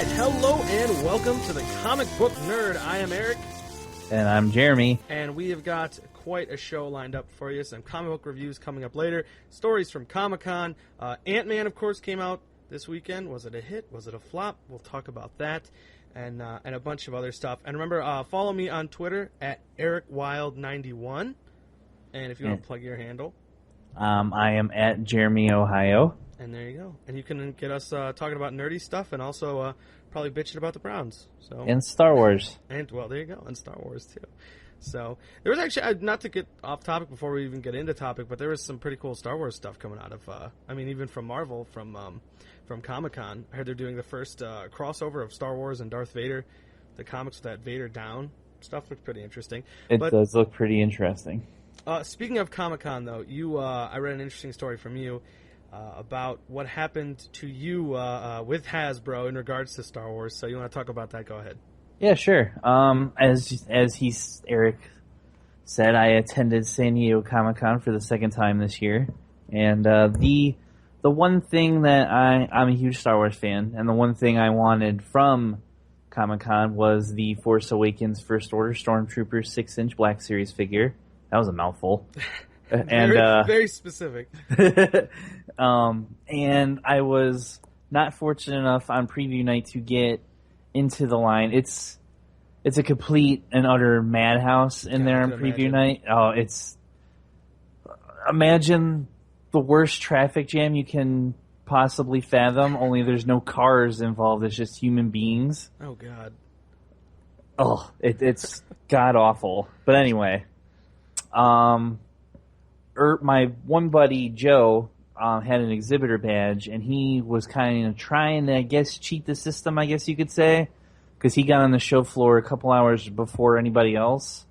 right, hello and welcome to the Comic Book Nerd. I am Eric. And I'm Jeremy. And we have got quite a show lined up for you. Some comic book reviews coming up later. Stories from Comic-Con. Ant-Man, of course, came out this weekend. Was it a hit? Was it a flop? We'll talk about that and a bunch of other stuff. And remember, follow me on Twitter at EricWild91. And if you want to plug your handle. I am at Jeremy, Ohio. And there you go. And you can get us talking about nerdy stuff and also probably bitching about the Browns. So And Star Wars. And, well, there you go. And Star Wars, too. So there was actually, not to get off topic before we even get into topic, but there was some pretty cool Star Wars stuff coming out of, even from Marvel, from Comic-Con. I heard they're doing the first crossover of Star Wars and Darth Vader. The comics with that Vader down stuff looks pretty interesting. It does look pretty interesting. Speaking of Comic-Con, though, I read an interesting story from you about what happened to you with Hasbro in regards to Star Wars. So you want to talk about that? Go ahead. Yeah, sure. As Eric said, I attended San Diego Comic-Con for the second time this year, and the one thing that I'm a huge Star Wars fan, and the one thing I wanted from Comic-Con was the Force Awakens First Order Stormtrooper 6-inch Black Series figure. That was a mouthful. And very specific. And I was not fortunate enough on preview night to get into the line. It's a complete and utter madhouse in there on preview night. Oh, imagine the worst traffic jam you can possibly fathom, only there's no cars involved, it's just human beings. Oh, God. Oh, it's god-awful. But anyway, my one buddy, Joe, had an exhibitor badge, and he was kind of trying to, I guess, cheat the system, I guess you could say, because he got on the show floor a couple hours before anybody else,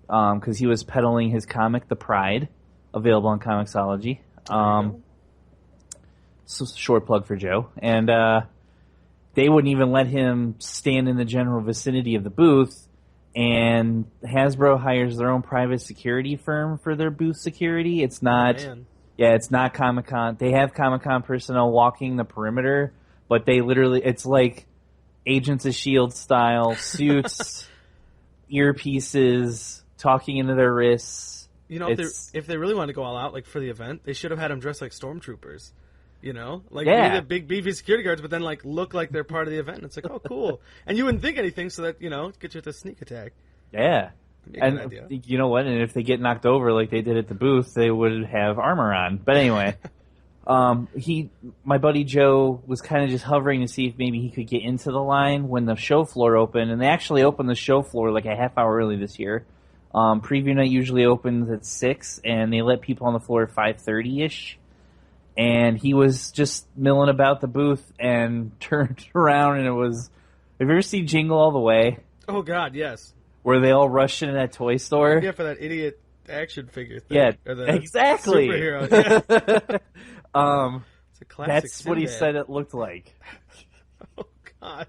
because he was peddling his comic, The Pride, available on Comixology. So short plug for Joe. And they wouldn't even let him stand in the general vicinity of the booth, and Hasbro hires their own private security firm for their booth security. It's not... Oh, man. Yeah, it's not Comic-Con. They have Comic-Con personnel walking the perimeter, but they literally, it's like Agents of S.H.I.E.L.D. style, suits, earpieces, talking into their wrists. You know, if they really wanted to go all out, like, for the event, they should have had them dressed like stormtroopers. You know? Like, be the big, beefy security guards, but then, like, look like they're part of the event. And it's like, oh, cool. And you wouldn't think anything, so that, get you with a sneak attack. Yeah. And you know what? And if they get knocked over like they did at the booth, they would have armor on. But anyway, my buddy Joe was kind of just hovering to see if maybe he could get into the line when the show floor opened. And they actually opened the show floor like a half hour early this year. Preview night usually opens at 6, and they let people on the floor at 5:30-ish. And he was just milling about the booth and turned around, and it was... Have you ever seen Jingle All the Way? Oh, God, yes. Where they all rush into that toy store. Yeah, for that idiot action figure thing. Yeah, or the exactly. Superhero. Yeah. It's a classic That's Sinbad. What he said it looked like. Oh, God.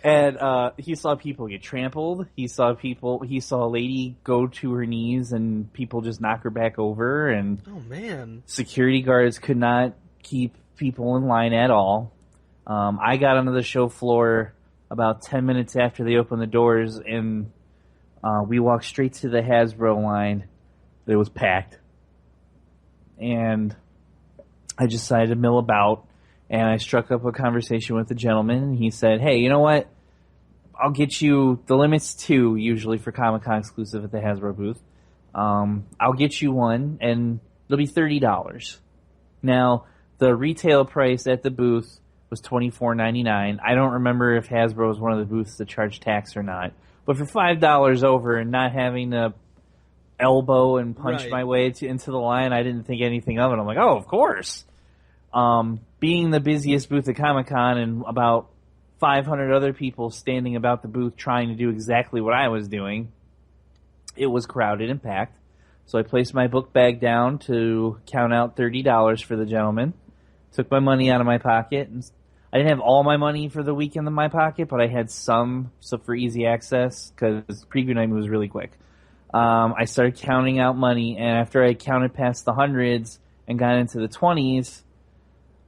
And he saw people get trampled. He saw a lady go to her knees and people just knock her back over. And oh, man. Security guards could not keep people in line at all. I got onto the show floor about 10 minutes after they opened the doors, and we walked straight to the Hasbro line. It was packed. And I decided to mill about, and I struck up a conversation with the gentleman, and he said, hey, you know what? I'll get you, the limit's 2 usually for Comic-Con exclusive at the Hasbro booth. I'll get you one, and it'll be $30. Now, the retail price at the booth was $24.99. I don't remember if Hasbro was one of the booths that charged tax or not. But for $5 over and not having to elbow and punch my way into the line, I didn't think anything of it. I'm like, oh, of course. Being the busiest booth at Comic-Con and about 500 other people standing about the booth trying to do exactly what I was doing, it was crowded and packed. So I placed my book bag down to count out $30 for the gentleman, took my money out of my pocket, and I didn't have all my money for the weekend in my pocket, but I had some for easy access because preview night was really quick. I started counting out money, and after I counted past the hundreds and got into the 20s,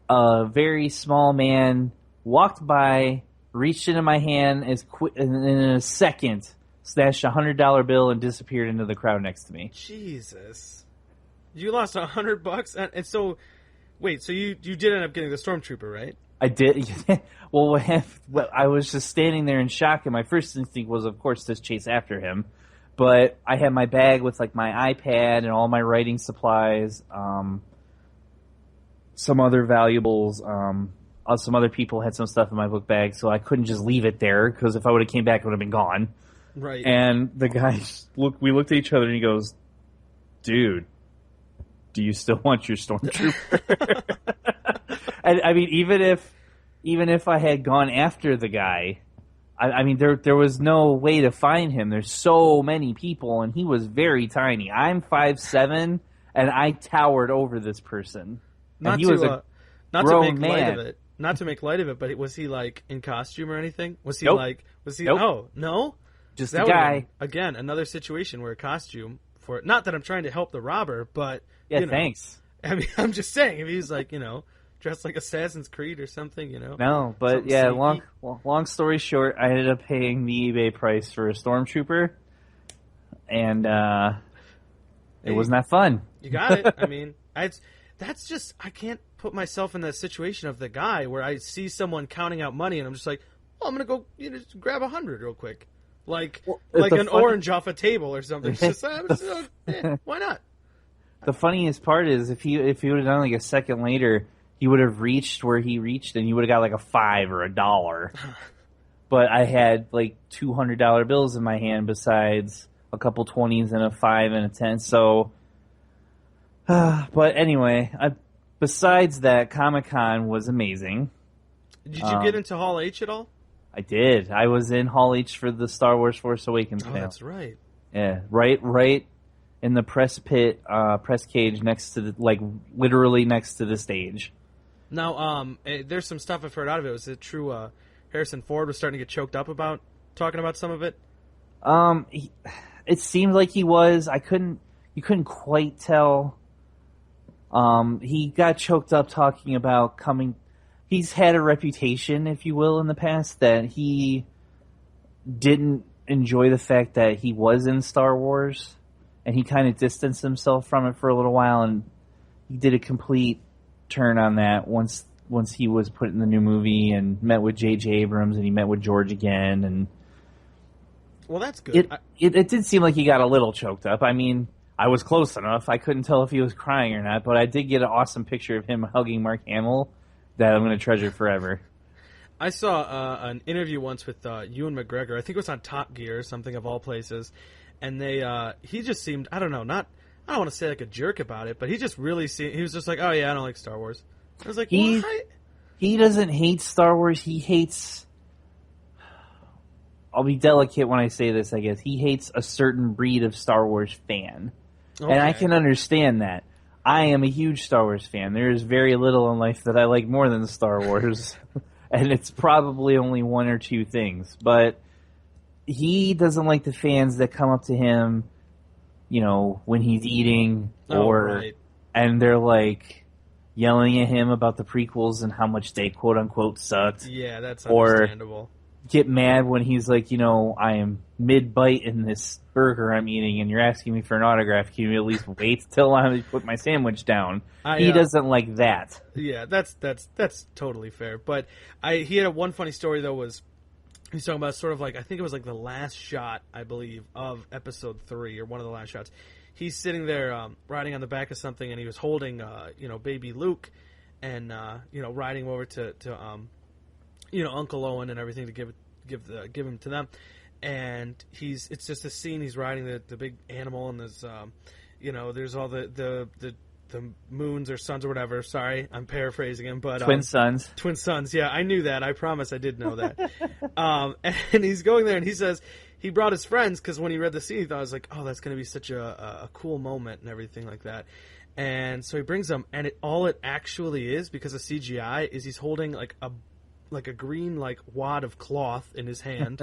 a very small man walked by reached into my hand as quick, and in a second, snatched a $100 bill and disappeared into the crowd next to me. Jesus, you lost $100, and so wait, so you did end up getting the stormtrooper, right? I did. Well, I was just standing there in shock, and my first instinct was, of course, to chase after him. But I had my bag with like my iPad and all my writing supplies, some other valuables. Some other people had some stuff in my book bag, so I couldn't just leave it there because if I would have came back, it would have been gone. Right. And the guy we looked at each other, and he goes, "Dude, do you still want your stormtrooper?" And I mean, even if I had gone after the guy, I mean, there was no way to find him. There's so many people, and he was very tiny. I'm 5'7", and I towered over this person. Not he was to grown make light man. of it. Not to make light of it, but was he like in costume or anything? Was he Nope. Was he? Nope. Oh no, Just that a would've guy. been, again, another situation where a costume for not that I'm trying to help the robber, but Yeah, you know, thanks. I mean, I'm just saying if he's like dressed like Assassin's Creed or something, No, but something yeah, sneaky. long story short, I ended up paying the eBay price for a stormtrooper, and it was not fun. You got it. I mean, that's just I can't put myself in that situation of the guy where I see someone counting out money and I'm just like, oh, I'm gonna go just grab 100 real quick, like an orange off a table or something. It's just, why not? The funniest part is if he would have done like a second later, he would have reached where he reached, and you would have got like a $5 or $1. But I had like $200 bills in my hand, besides a couple 20s and a 5 and a 10. So, but anyway, besides that, Comic-Con was amazing. Did you get into Hall H at all? I did. I was in Hall H for the Star Wars Force Awakens Oh, panel. that's right. Yeah, right in the press pit, press cage next to literally next to the stage. Now, there's some stuff I've heard out of it. Was it true? Harrison Ford was starting to get choked up about talking about some of it. It seemed like he was. You couldn't quite tell. He got choked up talking about coming. He's had a reputation, if you will, in the past that he didn't enjoy the fact that he was in Star Wars, and he kind of distanced himself from it for a little while, and he did a complete turn on that once he was put in the new movie and met with J.J. Abrams, and he met with George again, and well, that's good. It did seem like he got a little choked up. I mean, I was close enough. I couldn't tell if he was crying or not, but I did get an awesome picture of him hugging Mark Hamill that I'm going to treasure forever. I saw an interview once with Ewan McGregor. I think it was on Top Gear or something of all places, and he just seemed, I don't know, I don't want to say like a jerk about it, but he just really seemed, he was just like, oh yeah, I don't like Star Wars. I was like, what? He doesn't hate Star Wars. He hates, I'll be delicate when I say this, I guess. He hates a certain breed of Star Wars fan. Okay. And I can understand that. I am a huge Star Wars fan. There is very little in life that I like more than Star Wars. And it's probably only one or two things. But he doesn't like the fans that come up to him, when he's eating, and they're like yelling at him about the prequels and how much they quote unquote sucked. Yeah, that's understandable. Or get mad when he's like, I am mid-bite in this burger I'm eating and you're asking me for an autograph. Can you at least wait till I put my sandwich down? He doesn't like that. Yeah, that's totally fair. But he had one funny story, though, was he's talking about sort of like, I think it was like the last shot, I believe, of episode 3, or one of the last shots. He's sitting there riding on the back of something, and he was holding, baby Luke, and, riding over to Uncle Owen and everything to give him to them. And it's just a scene. He's riding the big animal, and there's there's all the moons or suns or whatever. Sorry, I'm paraphrasing him, but twin sons. Yeah, I knew that. I promise I did know that. And he's going there, and he says he brought his friends because when he read the scene, he thought, I was like, oh, that's going to be such a cool moment and everything like that. And so he brings them, and all it actually is, because of CGI, is he's holding like a green wad of cloth in his hand,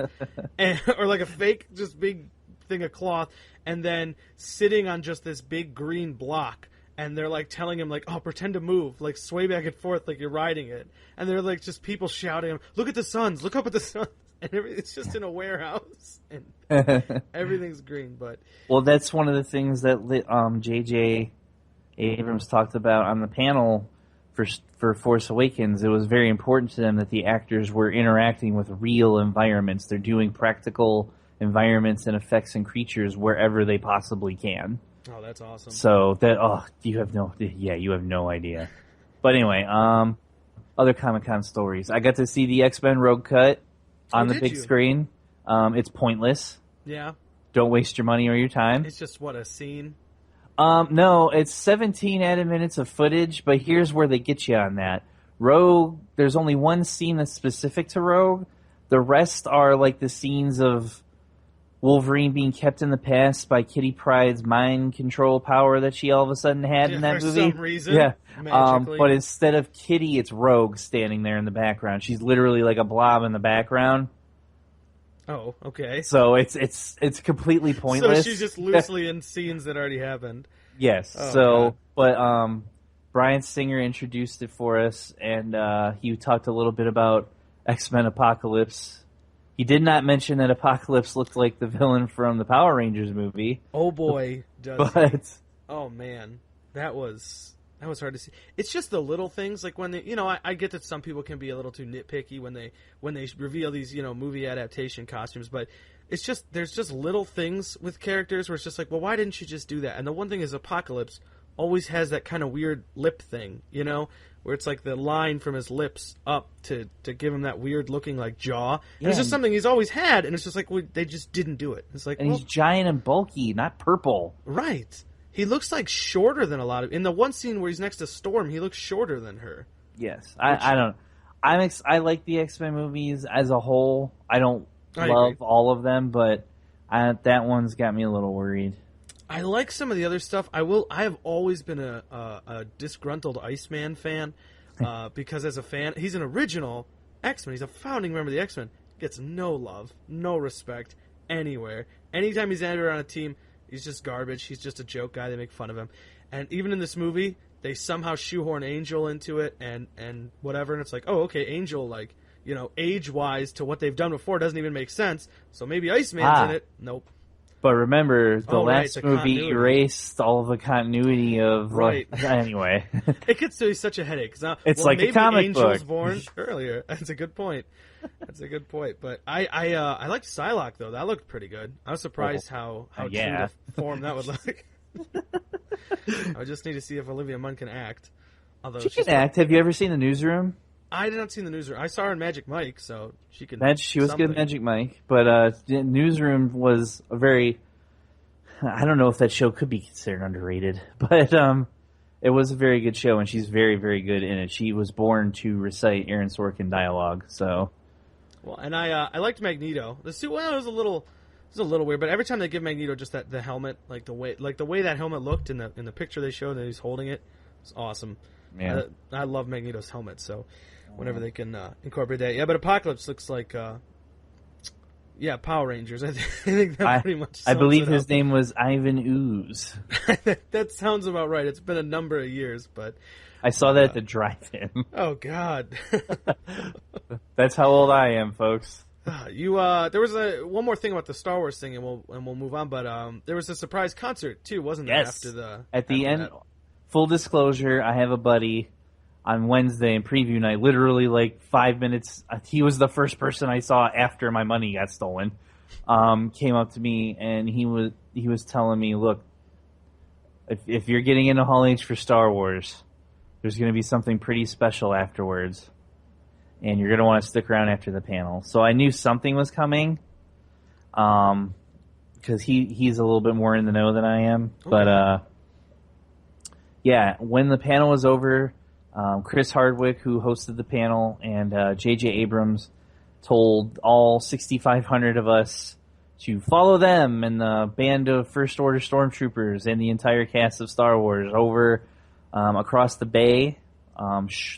or like a fake just big thing of cloth, and then sitting on just this big green block, and they're like telling him like, oh, pretend to move, like sway back and forth like you're riding it, and they're like just people shouting, look at the suns, look up at the suns, and it's just in a warehouse and everything's green. But well, that's one of the things that J.J. Abrams talked about on the panel for Force Awakens. It was very important to them that the actors were interacting with real environments. They're doing practical environments and effects and creatures wherever they possibly can. Oh, that's awesome. So that you have no idea. But anyway, other Comic-Con stories. I got to see the X-Men Rogue Cut on the big screen. It's pointless. Yeah. Don't waste your money or your time. It's just a scene. No, it's 17 added minutes of footage, but here's where they get you on that. Rogue, there's only one scene that's specific to Rogue. The rest are like the scenes of Wolverine being kept in the past by Kitty Pryde's mind control power that she all of a sudden had in that movie. For some reason. Yeah. Magically. But instead of Kitty, it's Rogue standing there in the background. She's literally like a blob in the background. Oh, okay. So it's completely pointless. So she's just loosely in scenes that already happened. Yes. Oh, so, God. But Bryan Singer introduced it for us, and he talked a little bit about X-Men Apocalypse. He did not mention that Apocalypse looked like the villain from the Power Rangers movie. Oh boy, does he. Oh man, that was hard to see. It's just the little things, like when they, I get that some people can be a little too nitpicky when they reveal these, movie adaptation costumes, but it's just, there's just little things with characters where it's just like, well, why didn't you just do that? And the one thing is Apocalypse always has that kind of weird lip thing, where it's like the line from his lips up to give him that weird looking like jaw. And it's just something he's always had, and it's just like, they just didn't do it. It's like, and he's giant and bulky, not purple. Right. He looks like shorter than a lot of... In the one scene where he's next to Storm, he looks shorter than her. Yes. I don't... I like the X-Men movies as a whole. I don't love all of them, but that one's got me a little worried. I like some of the other stuff. I have always been a disgruntled Iceman fan, because as a fan, he's an original X-Men. He's a founding member of the X-Men. Gets no love, no respect anywhere. Anytime he's entered on a team... He's just garbage. He's just a joke guy. They make fun of him. And even in this movie, they somehow shoehorn Angel into it and whatever. And it's like, oh, okay, Angel, like, age-wise to what they've done before doesn't even make sense. So maybe Iceman's in it. Nope. But remember, the last movie erased all the continuity of... Right. Anyway. It gets to be such a headache. It's like a comic Angel book. Was born earlier. That's a good point. But I liked Psylocke, though. That looked pretty good. I was surprised how true to form that would look. I just need to see if Olivia Munn can act. Although she can act. Have you ever seen The Newsroom? I did not see The Newsroom. I saw her in Magic Mike, so she can. She was good in Magic Mike, but Newsroom was a very. I don't know if that show could be considered underrated, but it was a very good show, and she's very, very good in it. She was born to recite Aaron Sorkin dialogue, so. Well, and I liked Magneto. The suit, well, it was a little weird, but every time they give Magneto just the helmet, like the way that helmet looked in the picture they showed that he's holding it, it's awesome. Yeah. I love Magneto's helmet, so whenever they can incorporate that. Yeah, but Apocalypse looks like Power Rangers. I think that pretty much. I believe his name was Ivan Ooze. That sounds about right. It's been a number of years, but. I saw that at the drive-in. Oh God. That's how old I am, folks. There was one more thing about the Star Wars thing, and we'll move on. But there was a surprise concert too, wasn't there? Yes. At the end. Full disclosure, I have a buddy on Wednesday in preview night. Literally, like 5 minutes. He was the first person I saw after my money got stolen. Came up to me and he was telling me, look, if you're getting into Hall H for Star Wars, there's going to be something pretty special afterwards, and you're going to want to stick around after the panel. So I knew something was coming, because he's a little bit more in the know than I am. Okay. But when the panel was over, Chris Hardwick, who hosted the panel, and J.J. Abrams told all 6,500 of us to follow them and the band of First Order Stormtroopers and the entire cast of Star Wars over across the bay,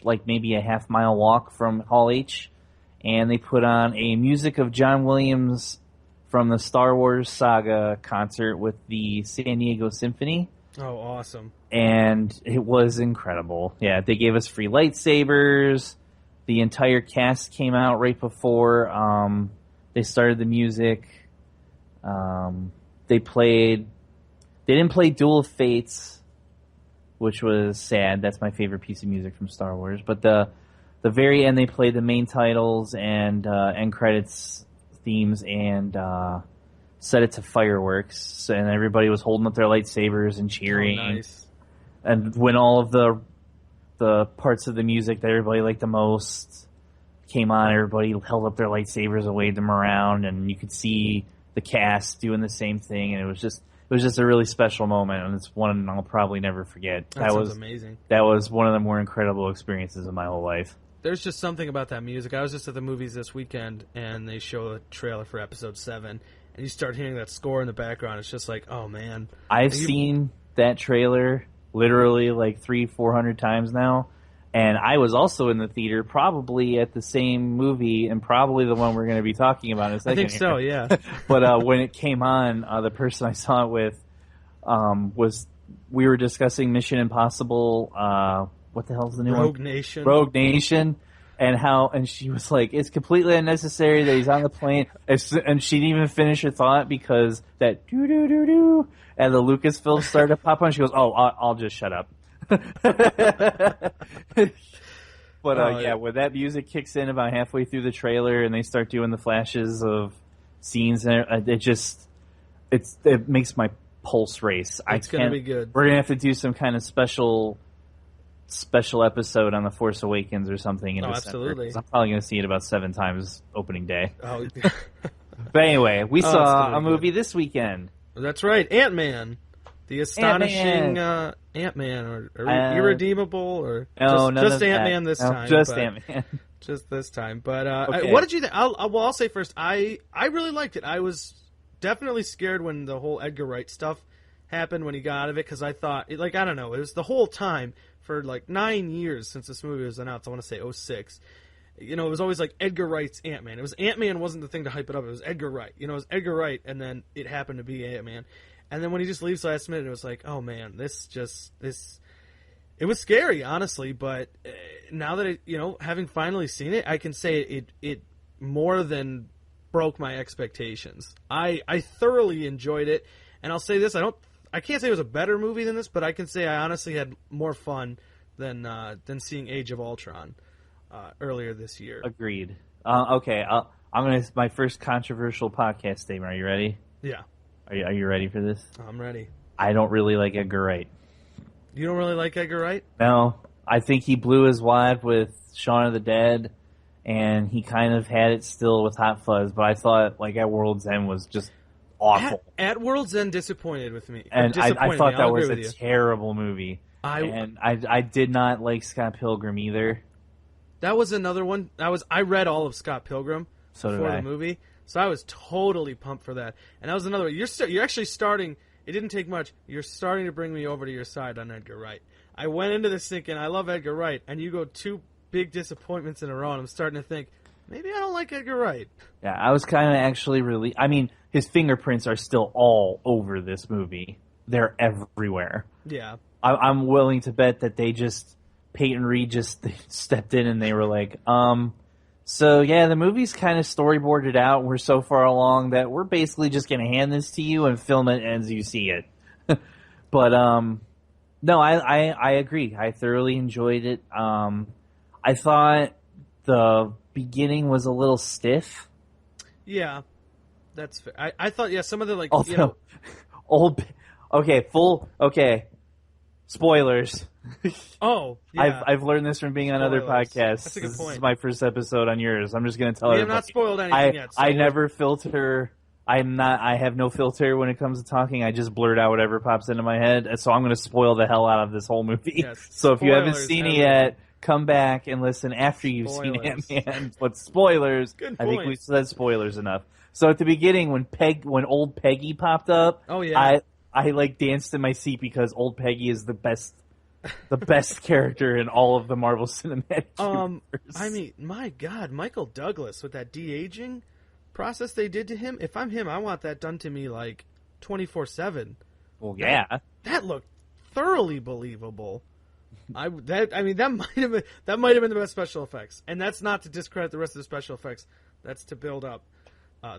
like maybe a half-mile walk from Hall H, and they put on a Music of John Williams from the Star Wars Saga concert with the San Diego Symphony. Oh, awesome. And it was incredible. Yeah, they gave us free lightsabers. The entire cast came out right before they started the music. They didn't play Duel of Fates, which was sad. That's my favorite piece of music from Star Wars. But the very end, they played the main titles and end credits themes and set it to fireworks. And everybody was holding up their lightsabers and cheering. Oh, nice. And when all of the parts of the music that everybody liked the most came on, everybody held up their lightsabers and waved them around, and you could see the cast doing the same thing, and it was just a really special moment, and it's one I'll probably never forget. That was amazing. That was one of the more incredible experiences of my whole life. There's just something about that music. I was just at the movies this weekend, and they show a trailer for Episode 7, and you start hearing that score in the background. It's just like, oh, man. I've seen that trailer literally like 300-400 times now, and I was also in the theater probably at the same movie and probably the one we're going to be talking about in a second. I think so, yeah. But when it came on, the person I saw it with we were discussing Mission Impossible, what the hell's the new one? Rogue Nation. And she was like, it's completely unnecessary that he's on the plane. And she didn't even finish her thought because that doo-doo-doo-doo and the Lucasfilm started to pop on. She goes, oh, I'll just shut up. But when that music kicks in about halfway through the trailer and they start doing the flashes of scenes, it makes my pulse race. It's going to be good. We're going to have to do some kind of special episode on The Force Awakens or something in December. Absolutely. I'm probably going to see it about 7 times opening day. Oh. But anyway, we saw a movie this weekend. That's right, Ant-Man. The astonishing Ant-Man, or irredeemable, or just Ant-Man this time. Just Ant-Man. Just this time. But okay. What did you think? I'll say first, I really liked it. I was definitely scared when the whole Edgar Wright stuff happened when he got out of it, because I thought, I don't know, it was the whole time for 9 years since this movie was announced. I want to say 2006. It was always like Edgar Wright's Ant-Man. It was Ant-Man wasn't the thing to hype it up. It was Edgar Wright. It was Edgar Wright, and then it happened to be Ant-Man. And then when he just leaves last minute, it was like, oh man, it was scary, honestly. But now that having finally seen it, I can say it more than broke my expectations. I thoroughly enjoyed it, and I'll say this: I can't say it was a better movie than this, but I can say I honestly had more fun than seeing Age of Ultron earlier this year. Agreed. Okay, my first controversial podcast statement. Are you ready? Yeah. Are you ready for this? I'm ready. I don't really like Edgar Wright. You don't really like Edgar Wright? No. I think he blew his wad with Shaun of the Dead, and he kind of had it still with Hot Fuzz, but I thought, At World's End was just awful. At World's End disappointed with me. And I thought that was a terrible movie. I did not like Scott Pilgrim either. That was another one. I read all of Scott Pilgrim before the movie, so I was totally pumped for that. And that was another one. You're actually starting. It didn't take much. You're starting to bring me over to your side on Edgar Wright. I went into this thinking I love Edgar Wright, and you go 2 big disappointments in a row, and I'm starting to think maybe I don't like Edgar Wright. Yeah, I was kind of actually really. I mean, his fingerprints are still all over this movie. They're everywhere. Yeah. I'm willing to bet that Peyton Reed just stepped in and they were like, so yeah, the movie's kind of storyboarded out. We're so far along that we're basically just going to hand this to you and film it as you see it. But, no, I agree. I thoroughly enjoyed it. I thought the beginning was a little stiff. Yeah, that's fair. I thought, some of the, Also, spoilers. Oh, yeah. I've learned this from being on other podcasts. That's a good point. This is my first episode on yours. I'm just going to tell everybody. We have not spoiled anything yet. So I never filter. I have no filter when it comes to talking. I just blurt out whatever pops into my head. So I'm going to spoil the hell out of this whole movie. Yes, so if you haven't seen it yet, come back and listen after you've seen Ant-Man. But spoilers. Good I point. think we said spoilers enough. So at the beginning, when old Peggy popped up, oh yeah, I danced in my seat because old Peggy is the best character in all of the Marvel Cinematic Universe. I mean, my God, Michael Douglas with that de-aging process they did to him. If I'm him, I want that done to me 24/7. Well, yeah, that looked thoroughly believable. That might have been the best special effects, and that's not to discredit the rest of the special effects. That's to build up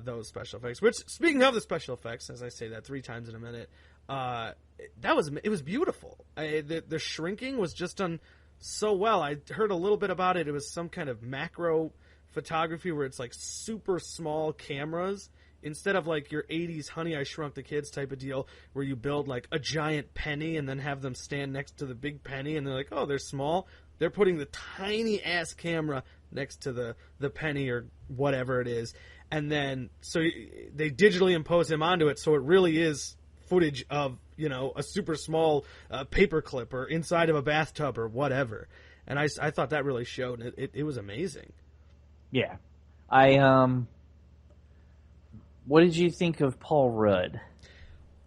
those special effects. Which, speaking of the special effects, as I say that 3 times in a minute, it was beautiful. The shrinking was just done so well. I heard a little bit about it. It was some kind of macro photography where it's like super small cameras instead of like your 80s Honey, I Shrunk the Kids type of deal where you build like a giant penny and then have them stand next to the big penny and they're like, oh, they're small. They're putting the tiny ass camera next to the penny or whatever it is. And then so they digitally impose him onto it, so it really is footage of, you know, a super small paper clip or inside of a bathtub or whatever. And I thought that really showed, and it was amazing. Yeah. What did you think of Paul Rudd?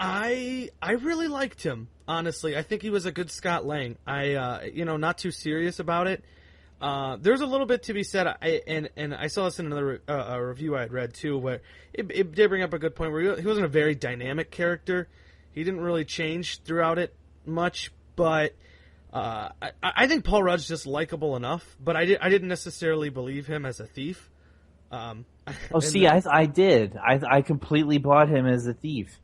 I really liked him, honestly. I think he was a good Scott Lang. Not too serious about it. There's a little bit to be said, and I saw this in another review I had read too, where it did bring up a good point where he wasn't a very dynamic character. He didn't really change throughout it much, but I think Paul Rudd's just likable enough. But I didn't necessarily believe him as a thief. I did. I completely bought him as a thief.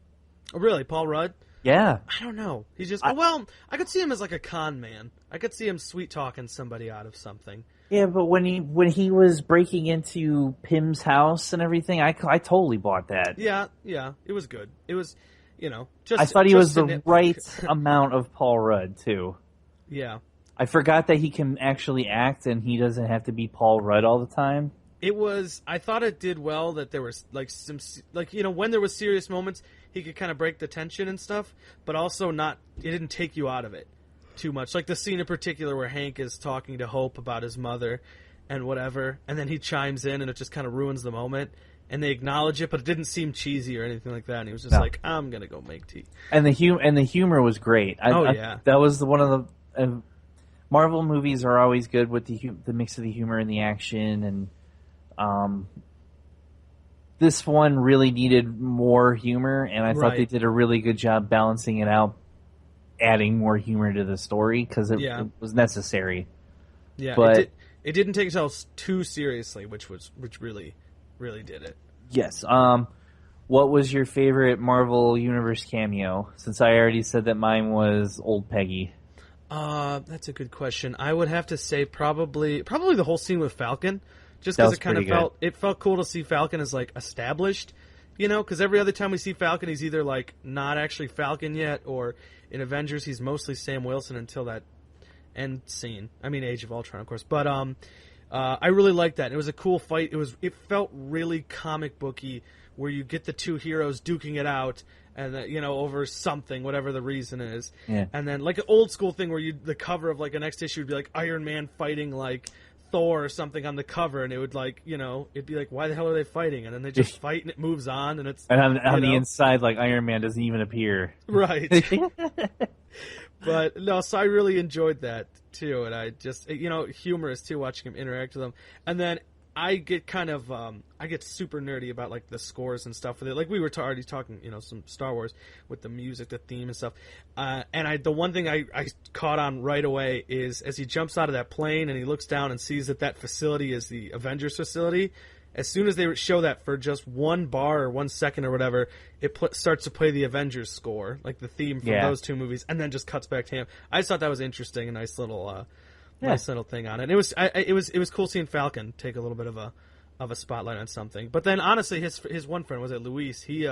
Oh, really, Paul Rudd? Yeah. I don't know. He's just I could see him as like a con man. I could see him sweet talking somebody out of something. Yeah, but when he was breaking into Pym's house and everything, I totally bought that. Yeah, it was good. It was, just I thought he was the right amount of Paul Rudd too. Yeah. I forgot that he can actually act and he doesn't have to be Paul Rudd all the time. I thought it did well that there was like some, when there was serious moments, he could kind of break the tension and stuff, but also it didn't take you out of it too much. Like the scene in particular where Hank is talking to Hope about his mother and whatever, and then he chimes in and it just kind of ruins the moment, and they acknowledge it, but it didn't seem cheesy or anything like that, and he was just like, I'm going to go make tea. And the humor was great. That was one of the... Marvel movies are always good with the mix of the humor and the action, and this one really needed more humor, and I thought they did a really good job balancing it out, adding more humor to the story because it was necessary. Yeah, but it didn't take itself too seriously, which really, really did it. Yes. What was your favorite Marvel Universe cameo? Since I already said that mine was Old Peggy. That's a good question. I would have to say probably the whole scene with Falcon. Just because it kind of felt cool to see Falcon as like established, because every other time we see Falcon, he's either like not actually Falcon yet, or in Avengers he's mostly Sam Wilson until that end scene. I mean, Age of Ultron, of course. But I really liked that. It was a cool fight. It felt really comic booky, where you get the two heroes duking it out, and over something, whatever the reason is. Yeah. And then like an old school thing where the cover of like a next issue would be like Iron Man fighting like Thor or something on the cover, and it would like, it'd be like, why the hell are they fighting? And then they just fight and it moves on, and it's... And on the inside, like, Iron Man doesn't even appear. Right. But, no, so I really enjoyed that, too, and I just, humorous, too, watching him interact with them. And then I get kind of, I get super nerdy about, like, the scores and stuff with it. Like, we were already talking, some Star Wars with the music, the theme and stuff. And the one thing I caught on right away is as he jumps out of that plane and he looks down and sees that facility is the Avengers facility, as soon as they show that for just 1 bar or 1 second or whatever, it starts to play the Avengers score, like the theme from those two movies, and then just cuts back to him. I just thought that was interesting, a nice little... nice little thing on it. It was cool seeing Falcon take a little bit of a spotlight on something. But then honestly, his one friend, was it Luis? He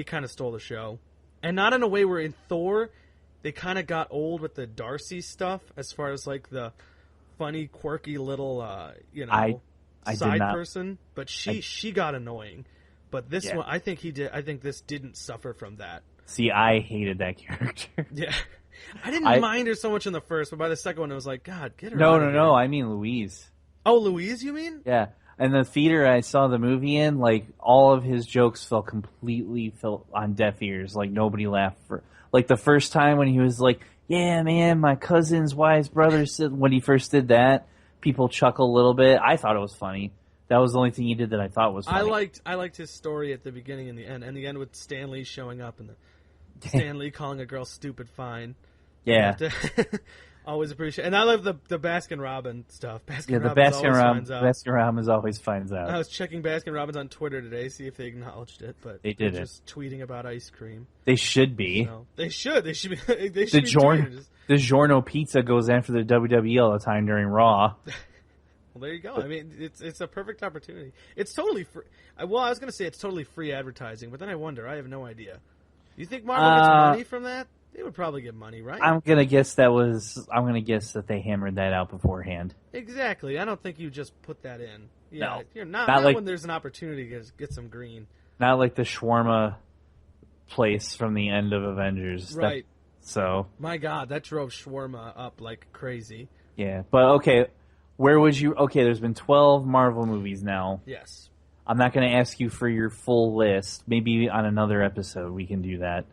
kind of stole the show, and not in a way where in Thor they kind of got old with the Darcy stuff as far as like the funny, quirky little side person. But she got annoying. But this one, I think he did. I think this didn't suffer from that. See, I hated that character. Yeah. I didn't mind her so much in the first, but by the second one, it was like, God, get her out of here. No, I mean Louise. Oh, Louise, you mean? Yeah. And the theater I saw the movie in, like, all of his jokes fell on deaf ears. Like, nobody laughed for... Like, the first time when he was like, yeah, man, my cousin's wife's brother said... When he first did that, people chuckle a little bit. I thought it was funny. That was the only thing he did that I thought was funny. I liked his story at the beginning and the end with Stan Lee showing up and Stan Lee calling a girl stupid fine. Yeah. Always appreciate, and I love the Baskin Robbins stuff. The Baskin Robbins always finds out. I was checking Baskin Robbins on Twitter today, see if they acknowledged it, but they did just tweeting about ice cream. They should be. So, they should be. The Giorno Pizza goes after the WWE all the time during Raw. Well, there you go. I mean, it's a perfect opportunity. It's totally free. Well, I was going to say it's totally free advertising, but then I wonder. I have no idea. You think Marvel gets money from that? They would probably get money, right? I'm gonna guess that they hammered that out beforehand. Exactly. I don't think you just put that in. Yeah, no. You're not like, when there's an opportunity to get some green. Not like the shawarma place from the end of Avengers. Right. So. My God, that drove shawarma up like crazy. Yeah, but okay, there's been 12 Marvel movies now. Yes. I'm not going to ask you for your full list. Maybe on another episode we can do that.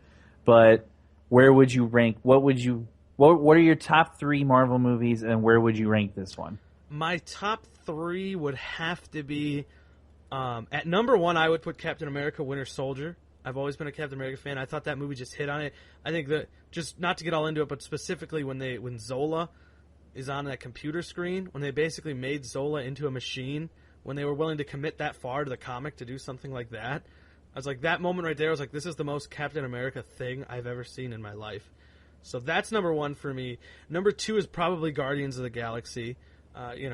But where would you rank? What are your top 3 Marvel movies, and where would you rank this one? My top 3 would have to be at number 1. I would put Captain America: Winter Soldier. I've always been a Captain America fan. I thought that movie just hit on it. I think that, just not to get all into it, but specifically when Zola is on that computer screen, when they basically made Zola into a machine, when they were willing to commit that far to the comic to do something like that. I was like, that moment right there, I was like, this is the most Captain America thing I've ever seen in my life. So that's number 1 for me. Number 2 is probably Guardians of the Galaxy.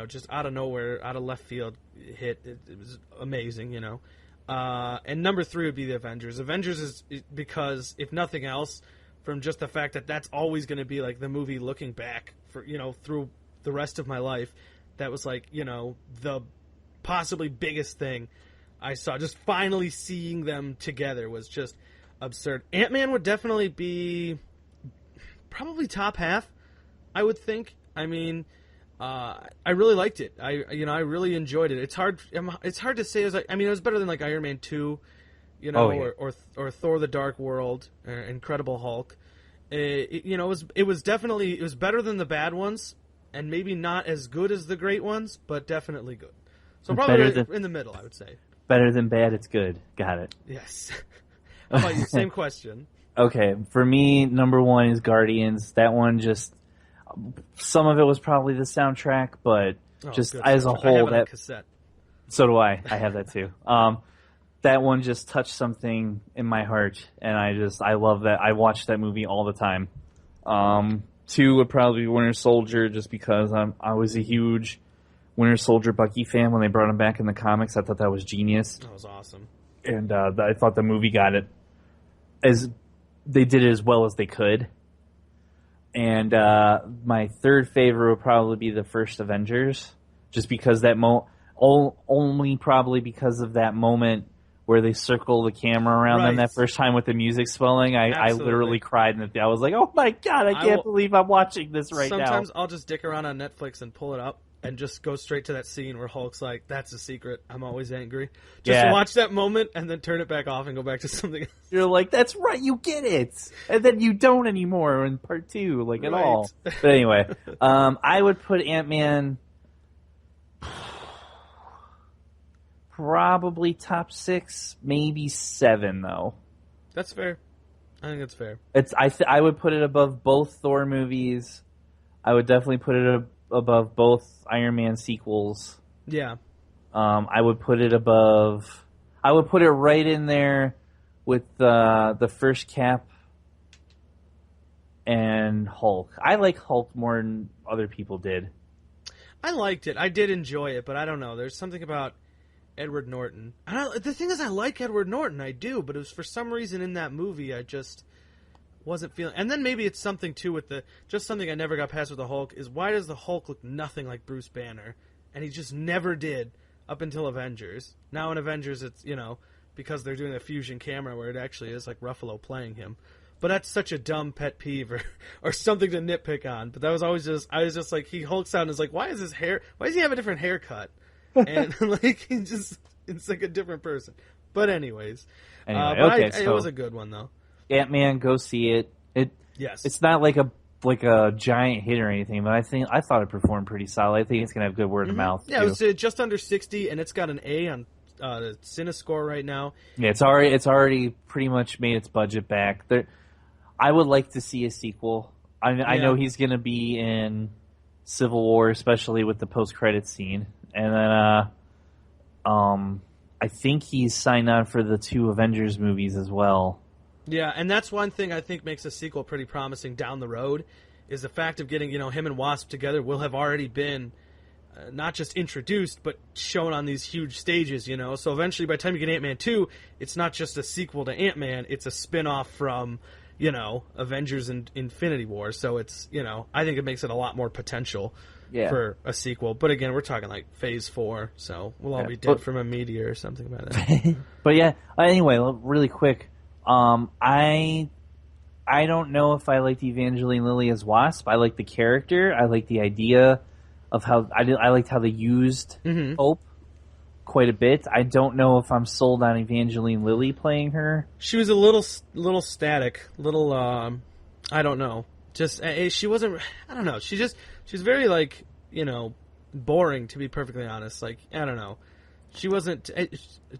Just out of nowhere, out of left field hit. It was amazing, And number 3 would be the Avengers. Avengers is because, if nothing else, from just the fact that that's always going to be like the movie looking back for, through the rest of my life. That was like, the possibly biggest thing I saw. Just finally seeing them together was just absurd. Ant-Man would definitely be probably top half, I would think. I mean, I really liked it. I really enjoyed it. It's hard to say. It was better than like Iron Man 2, or Thor: The Dark World, or Incredible Hulk. It was better than the bad ones, and maybe not as good as the great ones, but definitely good. So probably in the middle, I would say. Better than bad, it's good. Got it. Yes. How about you? Same question. Okay, for me, number 1 is Guardians. That one just, some of it was probably the soundtrack, but just as a whole, I have it on cassette. So do I. I have that too. That one just touched something in my heart, and I love that. I watch that movie all the time. 2 would probably be Winter Soldier, just because I was a huge Winter Soldier Bucky fan when they brought him back in the comics. I thought that was genius. That was awesome. And I thought the movie got it they did it as well as they could. And my 3rd favorite would probably be the first Avengers, just because only probably because of that moment where they circle the camera around them that first time with the music swelling. I literally cried, and I was like, oh my God, I can't believe I'm watching this right now. Sometimes I'll just dick around on Netflix and pull it up and just go straight to that scene where Hulk's like, that's a secret, I'm always angry. Just watch that moment and then turn it back off and go back to something else. You're like, that's right, you get it. And then you don't anymore in part 2, at all. But anyway, I would put Ant-Man probably top 6, maybe 7, though. That's fair. I think that's fair. I would put it above both Thor movies. I would definitely put it above both Iron Man sequels. Yeah. I would put it above. I would put it right in there with the first Cap and Hulk. I like Hulk more than other people did. I liked it. I did enjoy it, but I don't know. There's something about Edward Norton. The thing is, I like Edward Norton. I do, but it was for some reason in that movie I just wasn't feeling. And then maybe it's something too with just something I never got past with the Hulk is, why does the Hulk look nothing like Bruce Banner? And he just never did up until Avengers. Now in Avengers it's, because they're doing a fusion camera where it actually is like Ruffalo playing him. But that's such a dumb pet peeve or something to nitpick on. But that was always I was just like, he hulks out and is like, why does he have a different haircut? And like, it's like a different person. But anyways. It was a good one though. Ant-Man, go see it. Yes. It's not like a giant hit or anything, but I thought it performed pretty solid. I think it's gonna have good word of mouth. Yeah, too. It was just under 60, and it's got an A on the CineScore right now. Yeah, it's already pretty much made its budget back. I would like to see a sequel. I know he's going to be in Civil War, especially with the post-credits scene. And then I think he's signed on for the 2 Avengers movies as well. Yeah, and that's one thing I think makes a sequel pretty promising down the road, is the fact of getting, him and Wasp together will have already been not just introduced, but shown on these huge stages, So eventually, by the time you get Ant-Man 2, it's not just a sequel to Ant-Man, it's a spin-off from, Avengers and Infinity War. So it's, I think it makes it a lot more potential for a sequel. But again, we're talking like Phase 4, so we'll all be dead from a meteor or something by then. But yeah, anyway, really quick, I don't know if I liked Evangeline Lilly as Wasp. I like the character. I like the idea of how I liked how they used Hope quite a bit. I don't know if I'm sold on Evangeline Lilly playing her. She was a little static, I don't know. Just she wasn't. I don't know. She's very like boring, to be perfectly honest. Like, I don't know. She wasn't.